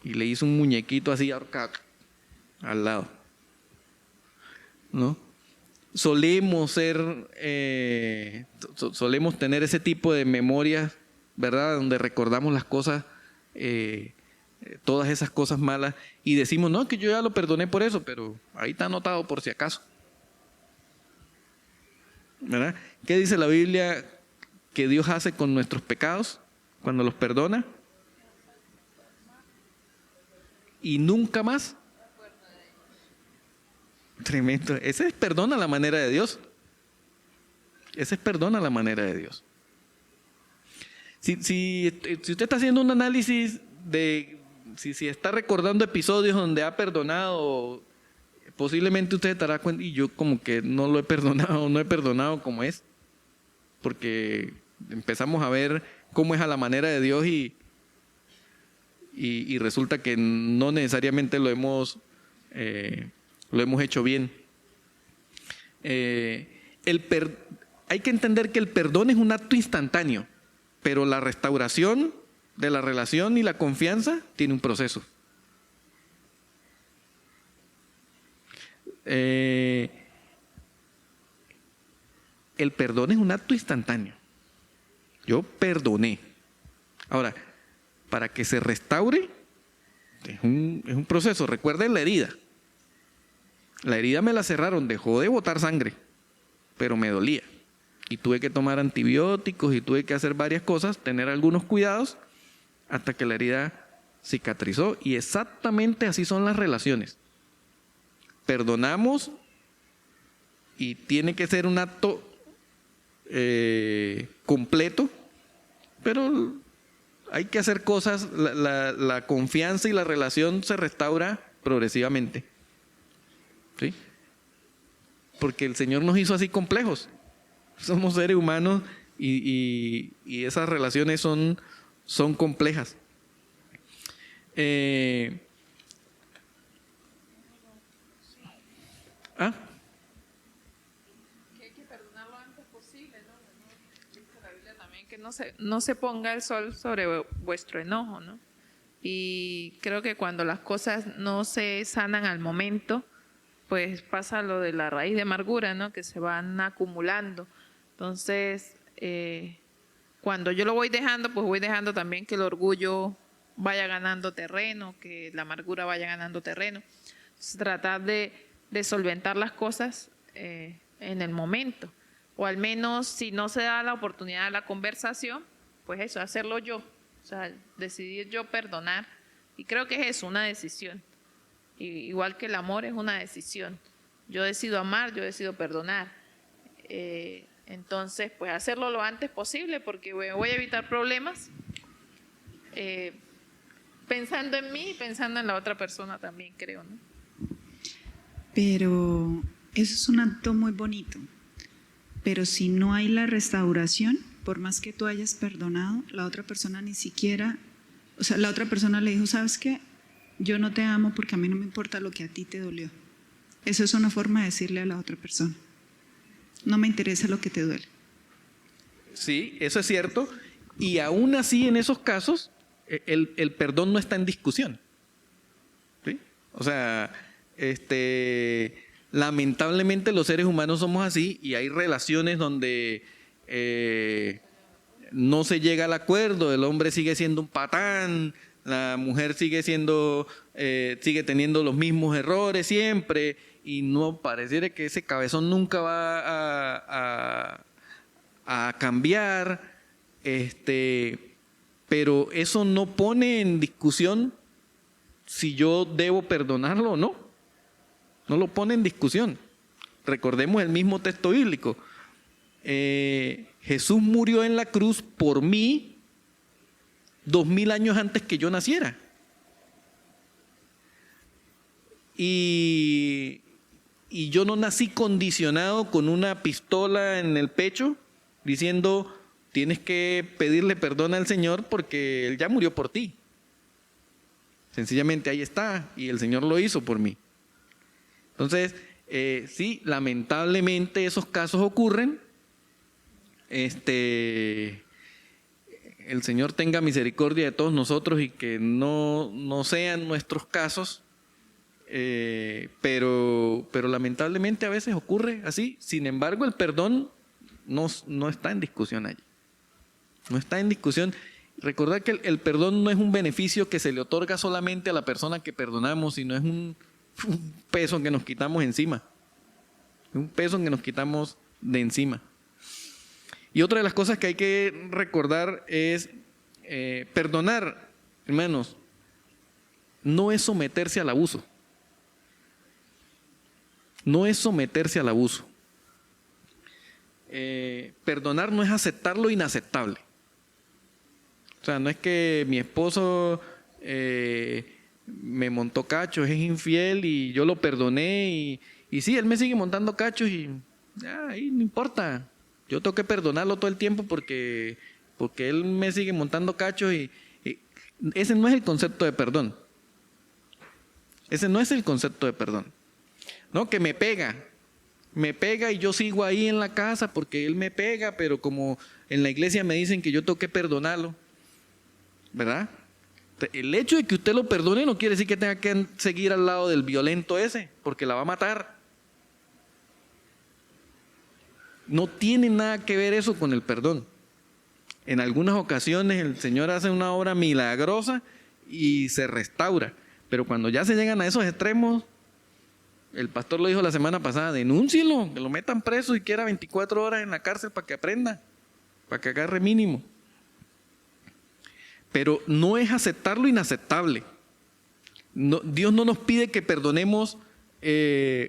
Y le hizo un muñequito así ahorcado al lado. ¿No? Solemos tener ese tipo de memorias, ¿verdad? Donde recordamos las cosas, todas esas cosas malas, y decimos, no, que yo ya lo perdoné por eso, pero ahí está anotado por si acaso. ¿Verdad? ¿Qué dice la Biblia que Dios hace con nuestros pecados cuando los perdona? Y nunca más. Tremendo. Ese es perdón a la manera de Dios. Ese es perdón a la manera de Dios. Si usted está haciendo un análisis de si está recordando episodios donde ha perdonado, posiblemente usted estará cuenta, y yo como que no lo he perdonado, no he perdonado como es, porque empezamos a ver cómo es a la manera de Dios y resulta que no necesariamente lo hemos hecho bien. Hay que entender que el perdón es un acto instantáneo, pero la restauración de la relación y la confianza tiene un proceso. El perdón es un acto instantáneo. Yo perdoné. Ahora, para que se restaure, es un proceso. Recuerden la herida. La herida me la cerraron, dejó de botar sangre, pero me dolía. Y tuve que tomar antibióticos y tuve que hacer varias cosas, tener algunos cuidados, hasta que la herida cicatrizó. Y exactamente así son las relaciones. Perdonamos y tiene que ser un acto completo, pero hay que hacer cosas, la confianza y la relación se restaura progresivamente. ¿Sí? Porque el Señor nos hizo así complejos. Somos seres humanos y esas relaciones son complejas. Que hay que perdonar lo antes posible, ¿no? Dice la Biblia también que no se ponga el sol sobre vuestro enojo, ¿no? Y creo que cuando las cosas no se sanan al momento, pues pasa lo de la raíz de amargura, ¿no? Que se van acumulando. Entonces, cuando yo lo voy dejando, pues voy dejando también que el orgullo vaya ganando terreno, que la amargura vaya ganando terreno. Entonces, tratar de solventar las cosas en el momento. O al menos, si no se da la oportunidad de la conversación, pues eso, hacerlo yo. O sea, decidir yo perdonar. Y creo que es eso, una decisión. Igual que el amor es una decisión. Yo decido amar, yo decido perdonar. Entonces, pues hacerlo lo antes posible, porque voy a evitar problemas pensando en mí y pensando en la otra persona también, creo, ¿no? Pero eso es un acto muy bonito. Pero si no hay la restauración, por más que tú hayas perdonado, la otra persona ni siquiera, o sea, la otra persona le dijo, ¿sabes qué? Yo no te amo porque a mí no me importa lo que a ti te dolió. Eso es una forma de decirle a la otra persona, no me interesa lo que te duele. Sí, eso es cierto. Y aún así, en esos casos, el perdón no está en discusión. ¿Sí? O sea, lamentablemente los seres humanos somos así y hay relaciones donde no se llega al acuerdo, el hombre sigue siendo un patán, la mujer sigue teniendo los mismos errores siempre y no pareciera que ese cabezón nunca va a cambiar, pero eso no pone en discusión si yo debo perdonarlo o no. No lo pone en discusión. Recordemos el mismo texto bíblico. Jesús murió en la cruz por mí 2000 años antes que yo naciera. Y yo no nací condicionado con una pistola en el pecho diciendo tienes que pedirle perdón al Señor porque Él ya murió por ti. Sencillamente ahí está y el Señor lo hizo por mí. Entonces, sí, lamentablemente esos casos ocurren. El Señor tenga misericordia de todos nosotros y que no sean nuestros casos, pero lamentablemente a veces ocurre así. Sin embargo, el perdón no está en discusión allí. No está en discusión. Recordar que el perdón no es un beneficio que se le otorga solamente a la persona que perdonamos, sino es un peso que nos quitamos encima. Un peso que nos quitamos de encima. Y otra de las cosas que hay que recordar es perdonar, hermanos, no es someterse al abuso. No es someterse al abuso. Perdonar no es aceptar lo inaceptable. O sea, no es que mi esposo me montó cachos, es infiel y yo lo perdoné y sí, él me sigue montando cachos y ahí no importa. Yo tengo que perdonarlo todo el tiempo porque él me sigue montando cachos y ese no es el concepto de perdón. Ese no es el concepto de perdón. No, que me pega y yo sigo ahí en la casa porque él me pega, pero como en la iglesia me dicen que yo tengo que perdonarlo, ¿verdad? El hecho de que usted lo perdone no quiere decir que tenga que seguir al lado del violento ese, porque la va a matar. No tiene nada que ver eso con el perdón. En algunas ocasiones el Señor hace una obra milagrosa y se restaura, pero cuando ya se llegan a esos extremos, el pastor lo dijo la semana pasada, denúncielo, que lo metan preso y quiera 24 horas en la cárcel para que aprenda, para que agarre mínimo. Pero no es aceptar lo inaceptable. No, Dios no nos pide que perdonemos,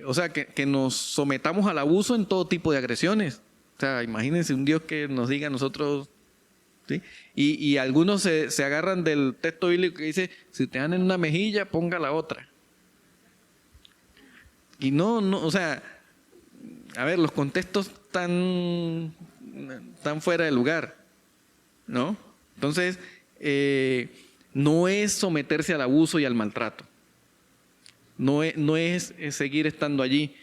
o sea, que nos sometamos al abuso en todo tipo de agresiones. O sea, imagínense un Dios que nos diga a nosotros, ¿sí? Y algunos se agarran del texto bíblico que dice, si te dan en una mejilla, ponga la otra. Y no, o sea, a ver, los contextos están fuera de lugar, ¿no? Entonces, no es someterse al abuso y al maltrato. No es seguir estando allí.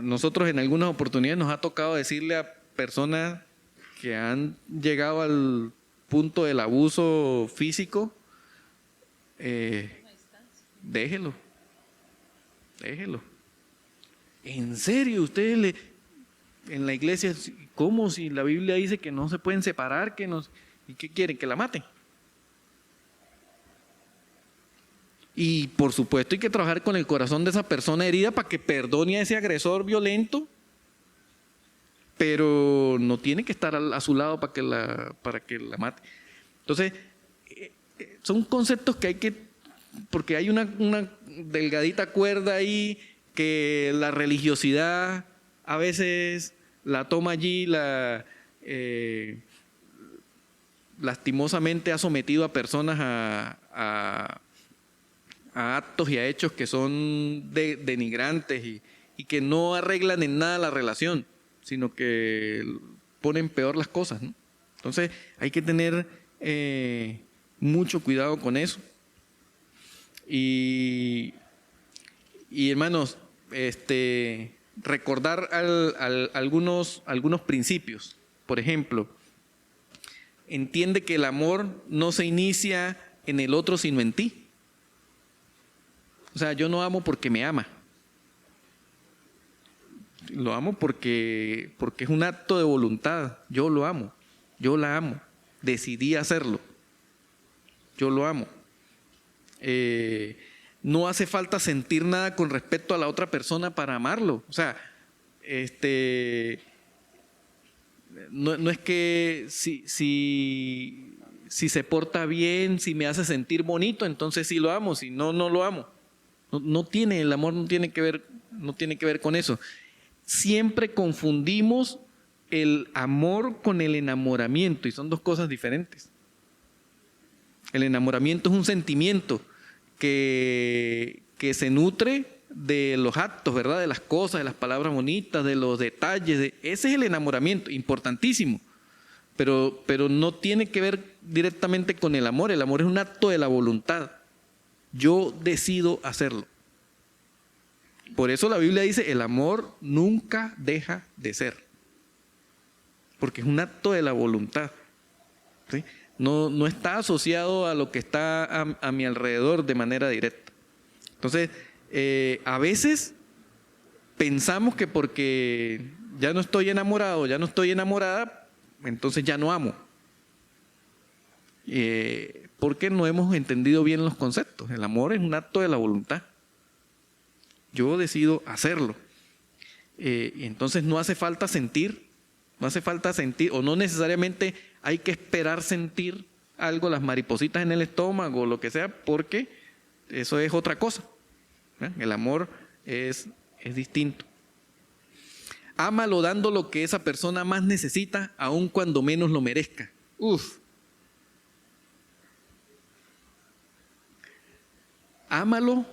Nosotros en algunas oportunidades nos ha tocado decirle a personas que han llegado al punto del abuso físico, déjelo. En serio, ustedes en la iglesia, ¿cómo? Si la Biblia dice que no se pueden separar, ¿y qué quieren? ¿Que la maten? Y por supuesto hay que trabajar con el corazón de esa persona herida para que perdone a ese agresor violento, pero no tiene que estar a su lado para que la mate. Entonces, son conceptos que hay que, porque hay una delgadita cuerda ahí que la religiosidad a veces la toma allí, lastimosamente ha sometido a personas a actos y a hechos que son denigrantes y que no arreglan en nada la relación, sino que ponen peor las cosas, ¿no? Entonces hay que tener mucho cuidado con eso. Y hermanos, recordar algunos principios. Por ejemplo, entiende que el amor no se inicia en el otro sino en ti. O sea, yo no amo porque me ama. Lo amo porque es un acto de voluntad. Yo lo amo. Yo la amo. Decidí hacerlo. Yo lo amo. No hace falta sentir nada con respecto a la otra persona para amarlo. O sea, no es que si se porta bien, si me hace sentir bonito, entonces sí lo amo. Si no, no lo amo. El amor no tiene que ver con eso. Siempre confundimos el amor con el enamoramiento y son dos cosas diferentes. El enamoramiento es un sentimiento que se nutre de los actos, ¿verdad? De las cosas, de las palabras bonitas, de los detalles. Ese es el enamoramiento, importantísimo. Pero no tiene que ver directamente con el amor. El amor es un acto de la voluntad. Yo decido hacerlo. Por eso la Biblia dice, el amor nunca deja de ser. Porque es un acto de la voluntad. ¿Sí? No está asociado a lo que está a mi alrededor de manera directa. Entonces, a veces pensamos que porque ya no estoy enamorado, ya no estoy enamorada, entonces ya no amo. Porque no hemos entendido bien los conceptos. El amor es un acto de la voluntad. Yo decido hacerlo. Y entonces no hace falta sentir, o no necesariamente hay que esperar sentir algo, las maripositas en el estómago o lo que sea, porque eso es otra cosa. El amor es distinto. Ámalo dando lo que esa persona más necesita, aun cuando menos lo merezca. Ámalo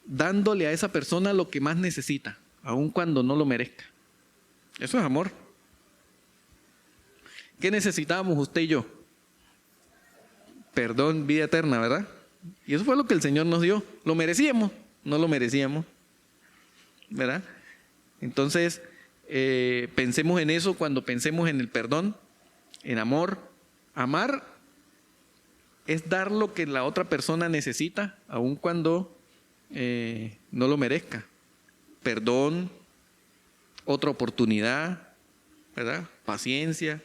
dándole a esa persona lo que más necesita, aun cuando no lo merezca. Eso es amor. ¿Qué necesitábamos usted y yo? Perdón, vida eterna, ¿verdad? Y eso fue lo que el Señor nos dio. ¿Lo merecíamos? No lo merecíamos, ¿verdad? Entonces, pensemos en eso cuando pensemos en el perdón, en amor. Amar es dar lo que la otra persona necesita, aun cuando no lo merezca. Perdón, otra oportunidad, ¿verdad? Paciencia.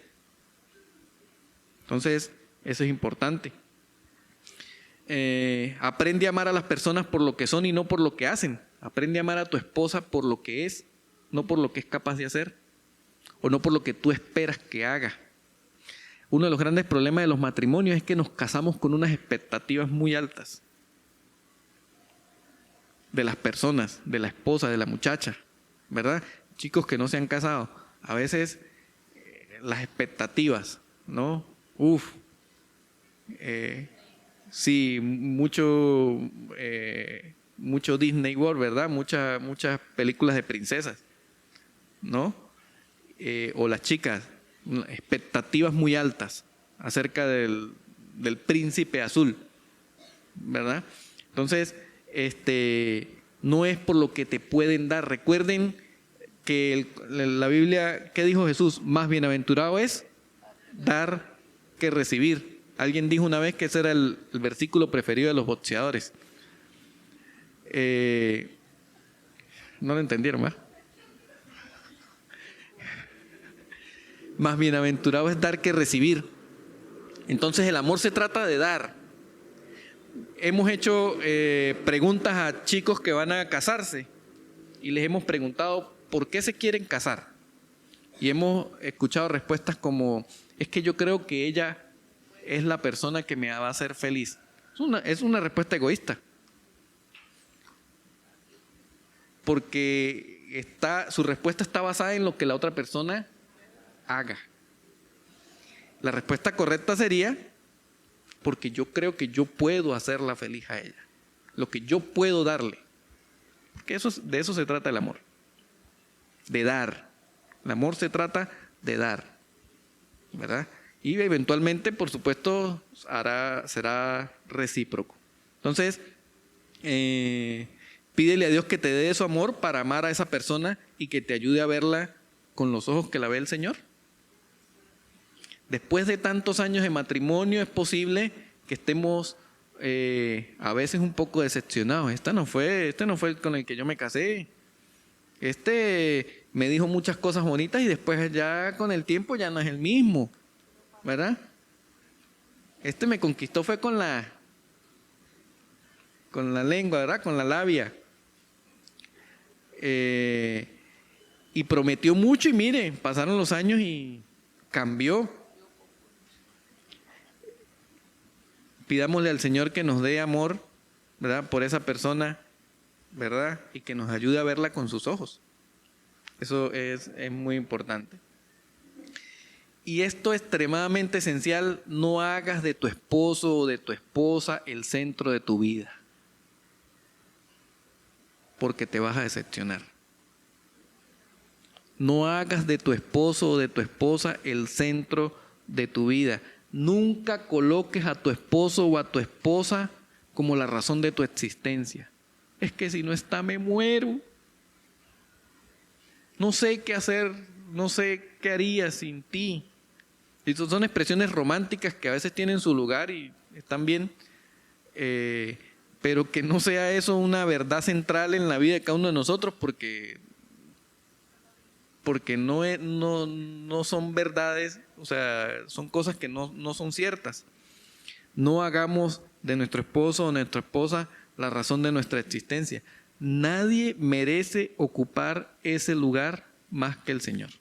Entonces, eso es importante. Aprende a amar a las personas por lo que son y no por lo que hacen. Aprende a amar a tu esposa por lo que es, no por lo que es capaz de hacer, o no por lo que tú esperas que haga. Uno de los grandes problemas de los matrimonios es que nos casamos con unas expectativas muy altas de las personas, de la esposa, de la muchacha, ¿verdad? Chicos que no se han casado, a veces las expectativas, ¿no? Sí, mucho Disney World, ¿verdad? Muchas películas de princesas, ¿no? O las chicas, expectativas muy altas acerca del príncipe azul, ¿verdad? Entonces, no es por lo que te pueden dar. Recuerden que la Biblia, ¿qué dijo Jesús? Más bienaventurado es dar que recibir. Alguien dijo una vez que ese era el versículo preferido de los boxeadores. No lo entendieron, ¿verdad? Más bienaventurado es dar que recibir. Entonces el amor se trata de dar. Hemos hecho preguntas a chicos que van a casarse y les hemos preguntado por qué se quieren casar. Y hemos escuchado respuestas como, es que yo creo que ella es la persona que me va a hacer feliz. Es una respuesta egoísta. Porque su respuesta está basada en lo que la otra persona haga. La respuesta correcta sería, porque yo creo que yo puedo hacerla feliz a ella. Lo que yo puedo darle. Porque de eso se trata el amor. De dar. El amor se trata de dar. ¿Verdad? Y eventualmente, por supuesto, será recíproco. Entonces, pídele a Dios que te dé su amor para amar a esa persona y que te ayude a verla con los ojos que la ve el Señor. Después de tantos años de matrimonio es posible que estemos a veces un poco decepcionados. Este no fue con el que yo me casé. Este me dijo muchas cosas bonitas y después ya con el tiempo ya no es el mismo, ¿verdad? Este me conquistó fue con la lengua, ¿verdad? Con la labia. Y prometió mucho y mire, pasaron los años y cambió. Pidámosle al Señor que nos dé amor, ¿verdad? Por esa persona, ¿verdad? Y que nos ayude a verla con sus ojos. Eso es muy importante. Y esto es extremadamente esencial, no hagas de tu esposo o de tu esposa el centro de tu vida, porque te vas a decepcionar. No hagas de tu esposo o de tu esposa el centro de tu vida. Nunca coloques a tu esposo o a tu esposa como la razón de tu existencia. Es que si no está me muero. No sé qué hacer, no sé qué haría sin ti. Y son expresiones románticas que a veces tienen su lugar y están bien, pero que no sea eso una verdad central en la vida de cada uno de nosotros, porque no son verdades, o sea, son cosas que no son ciertas. No hagamos de nuestro esposo o nuestra esposa la razón de nuestra existencia. Nadie merece ocupar ese lugar más que el Señor.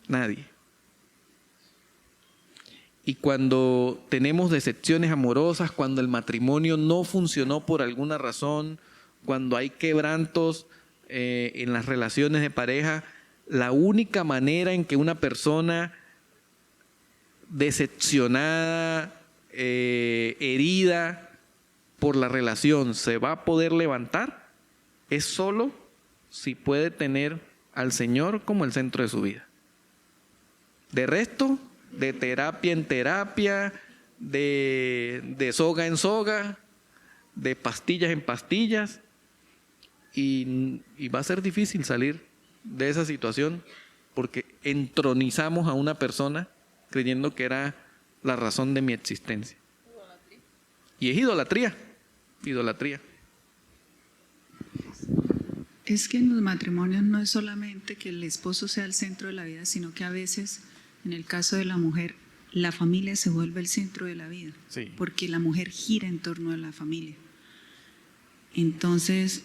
Nadie. Y cuando tenemos decepciones amorosas, cuando el matrimonio no funcionó por alguna razón, cuando hay quebrantos en las relaciones de pareja, la única manera en que una persona decepcionada, herida por la relación se va a poder levantar es solo si puede tener al Señor como el centro de su vida. De resto, de terapia en terapia, de soga en soga, de pastillas en pastillas, y va a ser difícil salir de esa situación porque entronizamos a una persona creyendo que era la razón de mi existencia. Y es idolatría. Es que en los matrimonios no es solamente que el esposo sea el centro de la vida, sino que a veces, en el caso de la mujer, la familia se vuelve el centro de la vida, Sí. porque la mujer gira en torno a la familia. Entonces,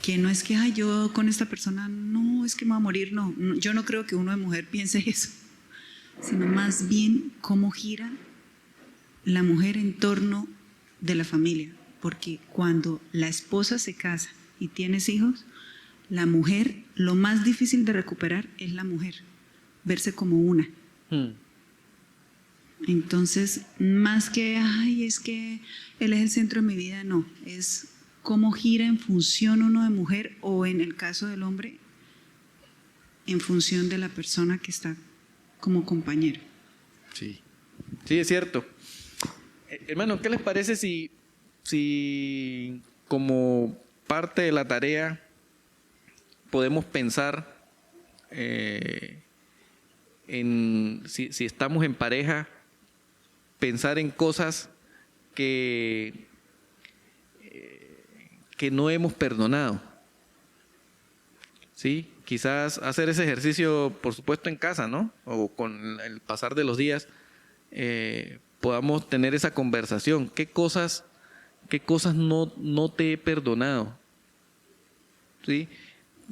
que no es que, ay, yo con esta persona, no, es que me voy a morir, no. Yo no creo que uno de mujer piense eso, sino más bien cómo gira la mujer en torno de la familia, porque cuando la esposa se casa y tienes hijos, la mujer, lo más difícil de recuperar es la mujer, verse como una. Entonces, más que, ay, es que él es el centro de mi vida, no, es cómo gira en función uno de mujer o en el caso del hombre, en función de la persona que está como compañero. Sí, es cierto. Hermano, ¿qué les parece si como parte de la tarea podemos pensar si estamos en pareja, pensar en cosas que no hemos perdonado? ¿Sí? Quizás hacer ese ejercicio, por supuesto, en casa, ¿no? O con el pasar de los días, podamos tener esa conversación. ¿Qué cosas no te he perdonado? ¿Sí?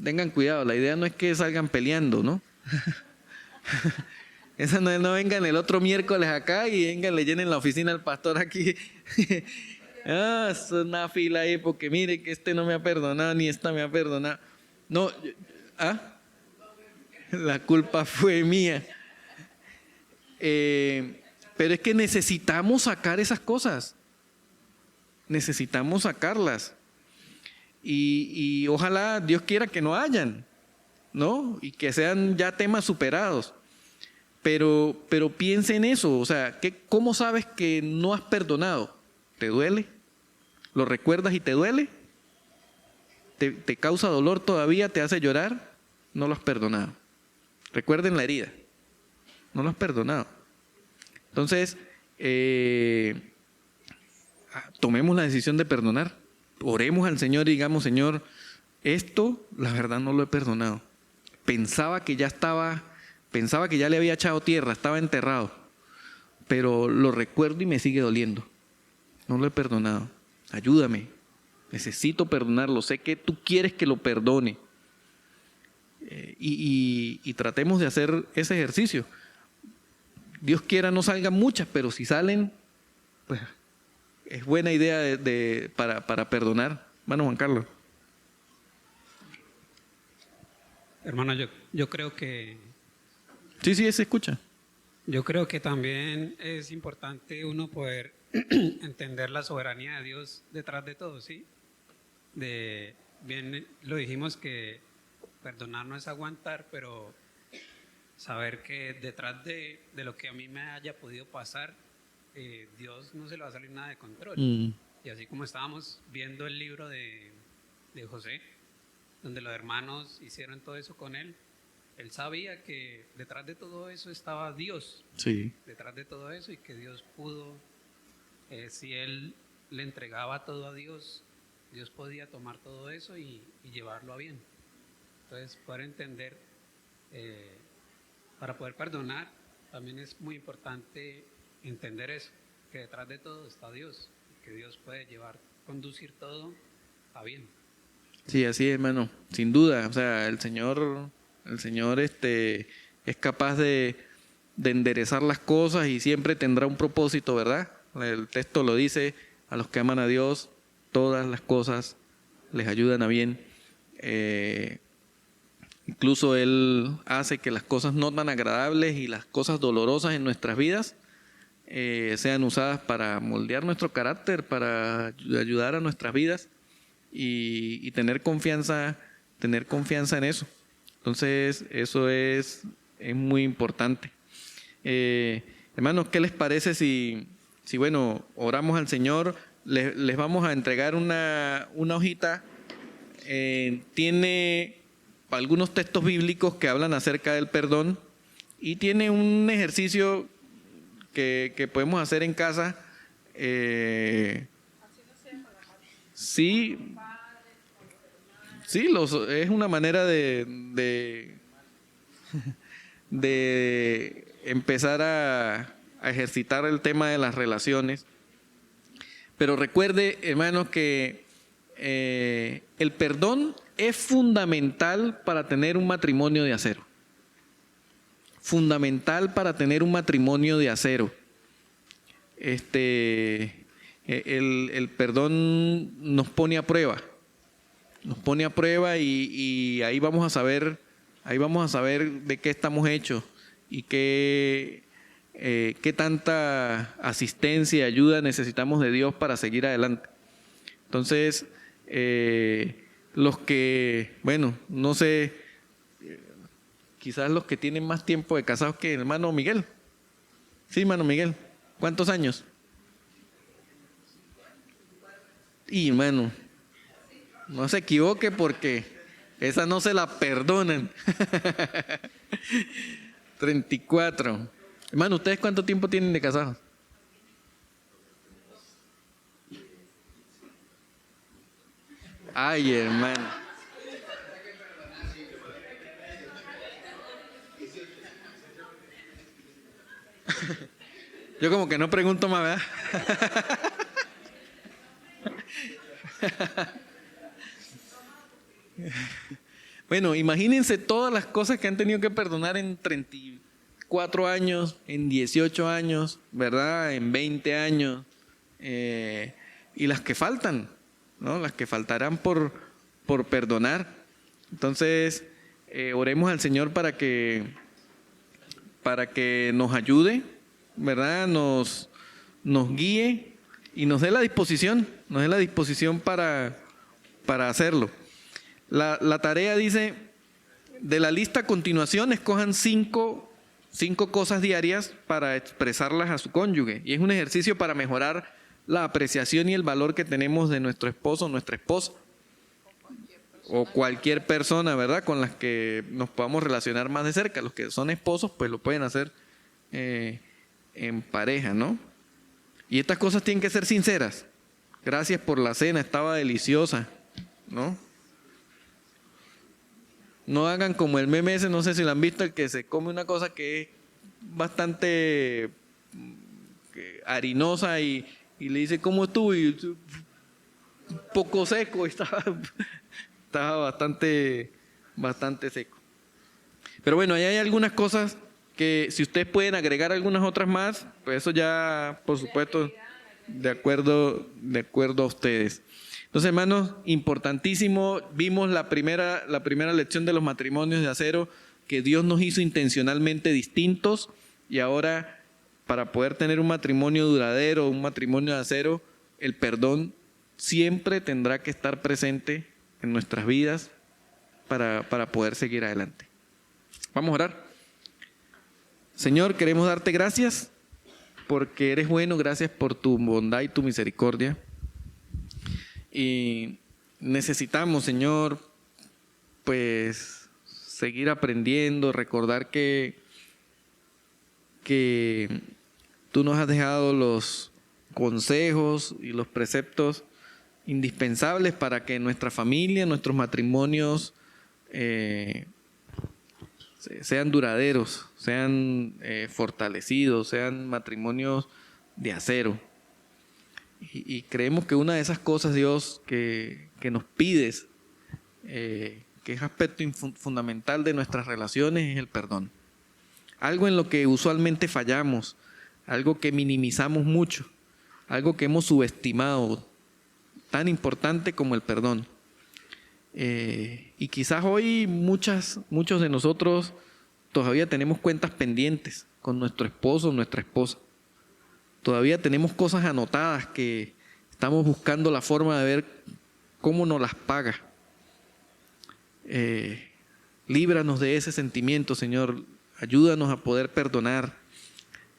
Tengan cuidado, la idea no es que salgan peleando, ¿no? Esa no vengan el otro miércoles acá y vengan, le llenen la oficina al pastor aquí. Es una fila ahí porque mire que este no me ha perdonado ni esta me ha perdonado. No, la culpa fue mía. Pero es que necesitamos sacar esas cosas. Necesitamos sacarlas. Y ojalá Dios quiera que no hayan, ¿no? Y que sean ya temas superados. Pero piensa en eso, o sea, ¿cómo sabes que no has perdonado? ¿Te duele? ¿Lo recuerdas y te duele? ¿Te causa dolor todavía? ¿Te hace llorar? No lo has perdonado. Recuerden la herida. No lo has perdonado. Entonces, tomemos la decisión de perdonar. Oremos al Señor y digamos, Señor, esto la verdad no lo he perdonado. Pensaba que ya le había echado tierra, estaba enterrado, pero lo recuerdo y me sigue doliendo. No lo he perdonado. Ayúdame. Necesito perdonarlo. Sé que tú quieres que lo perdone. Y tratemos de hacer ese ejercicio. Dios quiera no salgan muchas, pero si salen, pues es buena idea para perdonar. Hermano Juan Carlos. Hermano, yo creo que Sí, se escucha. yo creo que también es importante uno poder entender la soberanía de Dios detrás de todo, ¿sí? Bien lo dijimos que perdonar no es aguantar, pero saber que detrás de lo que a mí me haya podido pasar, Dios no se le va a salir nada de control. Y así como estábamos viendo el libro de José, donde los hermanos hicieron todo eso con él sabía que detrás de todo eso estaba Dios. Sí. Detrás de todo eso, y que Dios pudo, si él le entregaba todo a Dios, Dios podía tomar todo eso y llevarlo a bien. Entonces, poder entender, para poder perdonar, también es muy importante entender eso, que detrás de todo está Dios, que Dios puede conducir todo a bien. Sí, así es, hermano. Sin duda. O sea, el Señor es capaz de enderezar las cosas y siempre tendrá un propósito, ¿verdad? El texto lo dice: a los que aman a Dios, todas las cosas les ayudan a bien. Incluso Él hace que las cosas no tan agradables y las cosas dolorosas en nuestras vidas sean usadas para moldear nuestro carácter, para ayudar a nuestras vidas y tener confianza en eso. Entonces, eso es muy importante. Hermanos, ¿qué les parece si bueno, oramos al Señor? Les vamos a entregar una hojita. Tiene algunos textos bíblicos que hablan acerca del perdón y tiene un ejercicio que podemos hacer en casa. Sí, es una manera de empezar a ejercitar el tema de las relaciones. Pero recuerde, hermanos, que el perdón es fundamental para tener un matrimonio de acero. Fundamental para tener un matrimonio de acero. El perdón nos pone a prueba. Nos pone a prueba y ahí vamos a saber de qué estamos hechos y qué tanta asistencia y ayuda necesitamos de Dios para seguir adelante. Entonces, los que, bueno, no sé, quizás los que tienen más tiempo de casados que el hermano Miguel. Sí, hermano Miguel, ¿cuántos años? Y hermano, no se equivoque porque esa no se la perdonan. 34. Hermano, ¿ustedes cuánto tiempo tienen de casados? Ay, hermano. Yo como que no pregunto más, ¿verdad? Bueno, imagínense todas las cosas que han tenido que perdonar en 34 años, en 18 años, ¿verdad? En 20 años. Y las que faltan, ¿no? Las que faltarán por perdonar. Entonces, oremos al Señor para que nos ayude, ¿verdad? Nos guíe y nos dé la disposición para hacerlo. La tarea dice, de la lista a continuación, escojan 5 cosas diarias para expresarlas a su cónyuge. Y es un ejercicio para mejorar la apreciación y el valor que tenemos de nuestro esposo o nuestra esposa. O cualquier persona, ¿verdad?, con las que nos podamos relacionar más de cerca. Los que son esposos, pues lo pueden hacer en pareja, ¿no? Y estas cosas tienen que ser sinceras. Gracias por la cena, estaba deliciosa, ¿no? No hagan como el meme ese, no sé si lo han visto, el que se come una cosa que es bastante harinosa y le dice, ¿cómo estuvo? Y un poco seco, estaba bastante seco. Pero bueno, ahí hay algunas cosas que si ustedes pueden agregar algunas otras más, pues eso ya, por supuesto, de acuerdo a ustedes. Entonces, hermanos, importantísimo, vimos la primera lección de los matrimonios de acero, que Dios nos hizo intencionalmente distintos, y ahora para poder tener un matrimonio duradero, un matrimonio de acero, el perdón siempre tendrá que estar presente en nuestras vidas para poder seguir adelante. Vamos a orar. Señor, queremos darte gracias porque eres bueno, gracias por tu bondad y tu misericordia. Y necesitamos, Señor, pues seguir aprendiendo, recordar que tú nos has dejado los consejos y los preceptos indispensables para que nuestra familia, nuestros matrimonios sean duraderos, sean fortalecidos, sean matrimonios de acero. Y creemos que una de esas cosas, Dios, que nos pides, que es aspecto fundamental de nuestras relaciones, es el perdón. Algo en lo que usualmente fallamos, algo que minimizamos mucho, algo que hemos subestimado, tan importante como el perdón. Y quizás hoy muchos de nosotros todavía tenemos cuentas pendientes con nuestro esposo o nuestra esposa. Todavía tenemos cosas anotadas que estamos buscando la forma de ver cómo nos las paga. Líbranos de ese sentimiento, Señor. Ayúdanos a poder perdonar,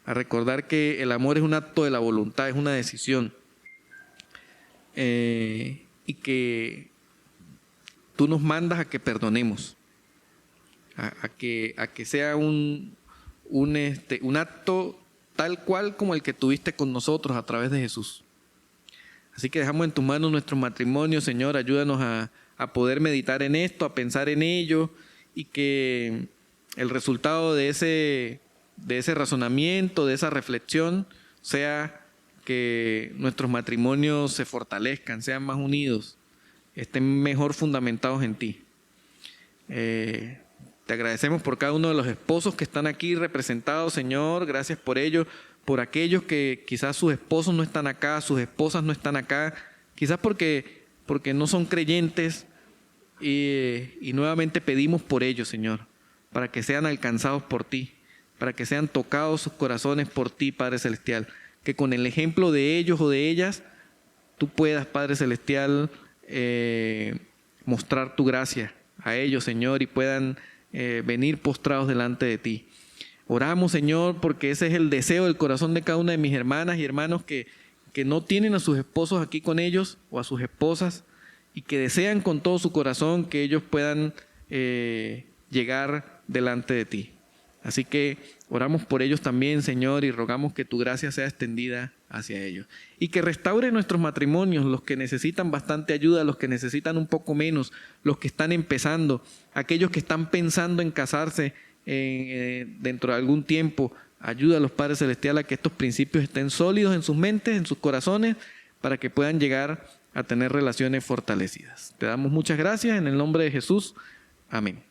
a recordar que el amor es un acto de la voluntad, es una decisión. Y que tú nos mandas a que perdonemos, a que sea un acto tal cual como el que tuviste con nosotros a través de Jesús. Así que dejamos en tus manos nuestro matrimonio, Señor. Ayúdanos a poder meditar en esto, a pensar en ello, y que el resultado de ese razonamiento, de esa reflexión, sea que nuestros matrimonios se fortalezcan, sean más unidos, estén mejor fundamentados en ti. Te agradecemos por cada uno de los esposos que están aquí representados, Señor. Gracias por ellos, por aquellos que quizás sus esposos no están acá, sus esposas no están acá, quizás porque no son creyentes, y nuevamente pedimos por ellos, Señor, para que sean alcanzados por ti, para que sean tocados sus corazones por ti, Padre Celestial. Que con el ejemplo de ellos o de ellas, tú puedas, Padre Celestial, mostrar tu gracia a ellos, Señor, y puedan venir postrados delante de ti. Oramos, Señor, porque ese es el deseo del corazón de cada una de mis hermanas y hermanos que no tienen a sus esposos aquí con ellos o a sus esposas, y que desean con todo su corazón que ellos puedan llegar delante de ti. Así que oramos por ellos también, Señor, y rogamos que tu gracia sea extendida hacia ellos. Y que restaure nuestros matrimonios, los que necesitan bastante ayuda, los que necesitan un poco menos, los que están empezando, aquellos que están pensando en casarse dentro de algún tiempo. Ayúdalos, Padre Celestial, a que estos principios estén sólidos en sus mentes, en sus corazones, para que puedan llegar a tener relaciones fortalecidas. Te damos muchas gracias en el nombre de Jesús. Amén.